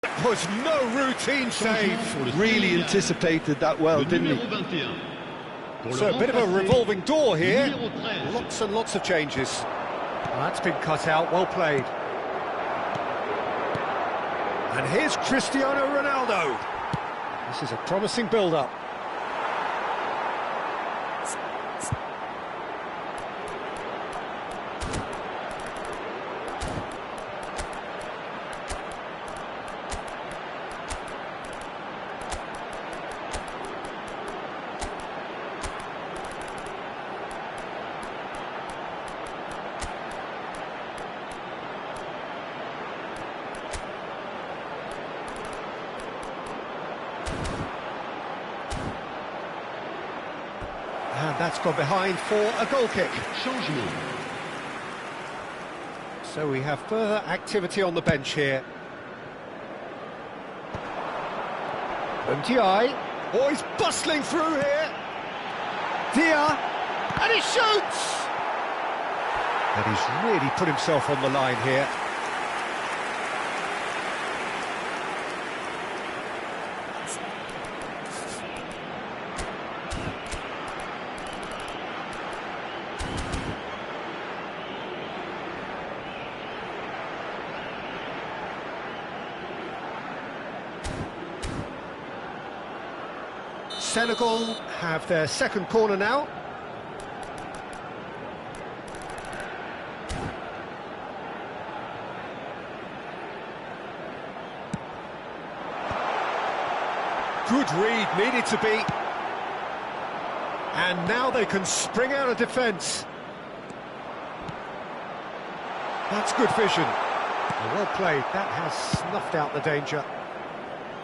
That was no routine save. Really anticipated that well, didn't he? So a bit of a revolving door here. Lots and lots of changes. Well, that's been cut out, well played. And here's Cristiano Ronaldo. This is a promising build-up. And that's gone behind for a goal kick. So we have further activity on the bench here. Ndiaye. Oh, he's bustling through here. Dia. And he shoots! And he's really put himself on the line here. Senegal have their second corner now. Good read, needed to be. And now they can spring out of defence. That's good vision. Well played, that has snuffed out the danger.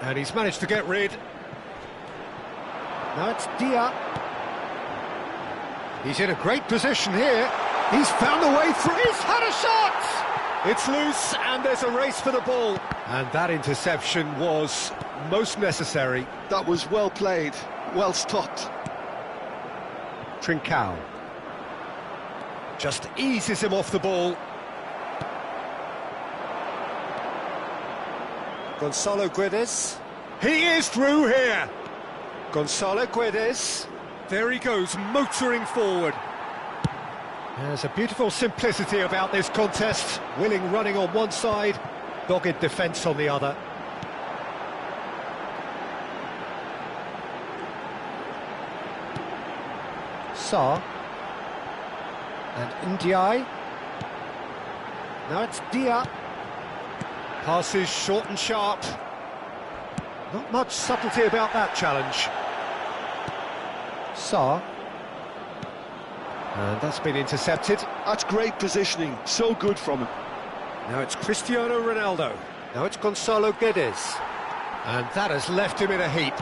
And he's managed to get rid. Now it's Dia. He's in a great position here. He's found a way through. He's had a shot! It's loose, and there's a race for the ball. And that interception was most necessary. That was well played, well stopped. Trincao just eases him off the ball. Gonzalo Guedes. He is through here. Gonzalo Guedes, there he goes, motoring forward. There's a beautiful simplicity about this contest. Willing running on one side, dogged defence on the other. Sarr. And Ndiaye. Now it's Dia. Passes short and sharp. Not much subtlety about that challenge. Sarr. And that's been intercepted. That's great positioning, so good from him. Now it's Cristiano Ronaldo. Now it's Gonzalo Guedes. And that has left him in a heap.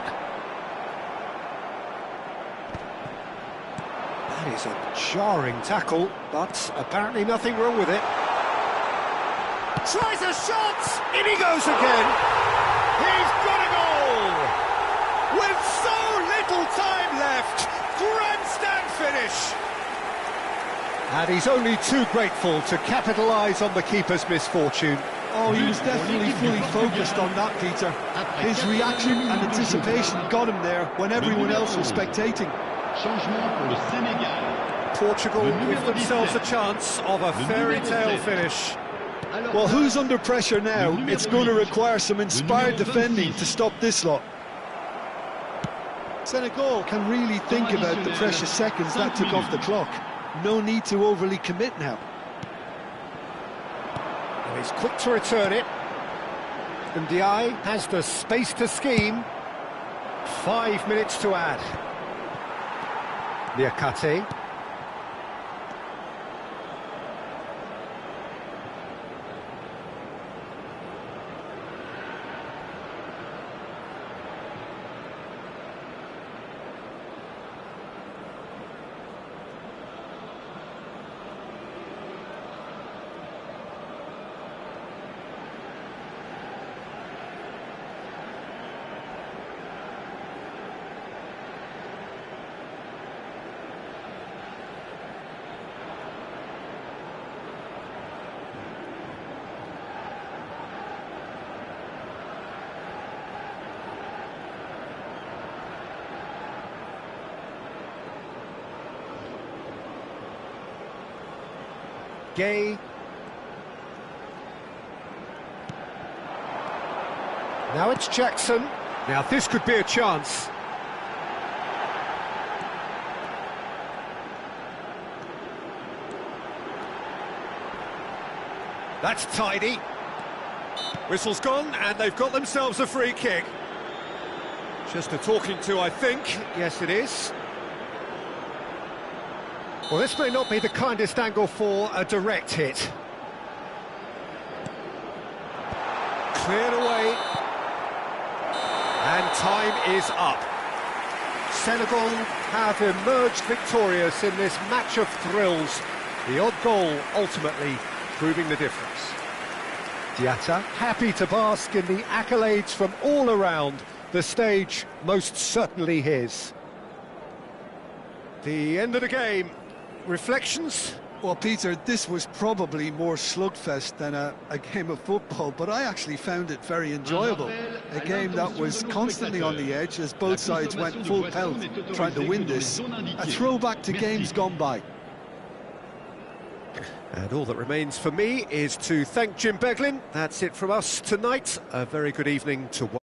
That is a jarring tackle, but apparently nothing wrong with it. Tries a shot! In he goes again! He's got a goal! With so little time left, grandstand finish! And he's only too grateful to capitalise on the keeper's misfortune. Oh, he was definitely fully focused on that, Peter. His reaction and anticipation got him there when everyone else was spectating. Portugal give themselves a chance of a fairy tale finish. Well, who's under pressure now? It's going to require some inspired defending to stop this lot. Senegal can really think about the precious seconds that took off the clock. No need to overly commit now. And he's quick to return it. And Ndiaye has the space to scheme. 5 minutes to add. Niakate. Gay. Now it's Jackson. Now this could be a chance. That's tidy. Whistle's gone and they've got themselves a free kick. Just a talking to, I think. Yes, it is. Well, this may not be the kindest angle for a direct hit. Cleared away. And time is up. Senegal have emerged victorious in this match of thrills. The odd goal ultimately proving the difference. Diatta happy to bask in the accolades from all around. The stage most certainly his. The end of the game. Reflections? Well, Peter, this was probably more slugfest than a game of football, but I actually found it very enjoyable. A game that was constantly on the edge as both sides went full pelt trying to win this. A throwback to games gone by. And all that remains for me is to thank Jim Beglin. That's it from us tonight. A very good evening to watch.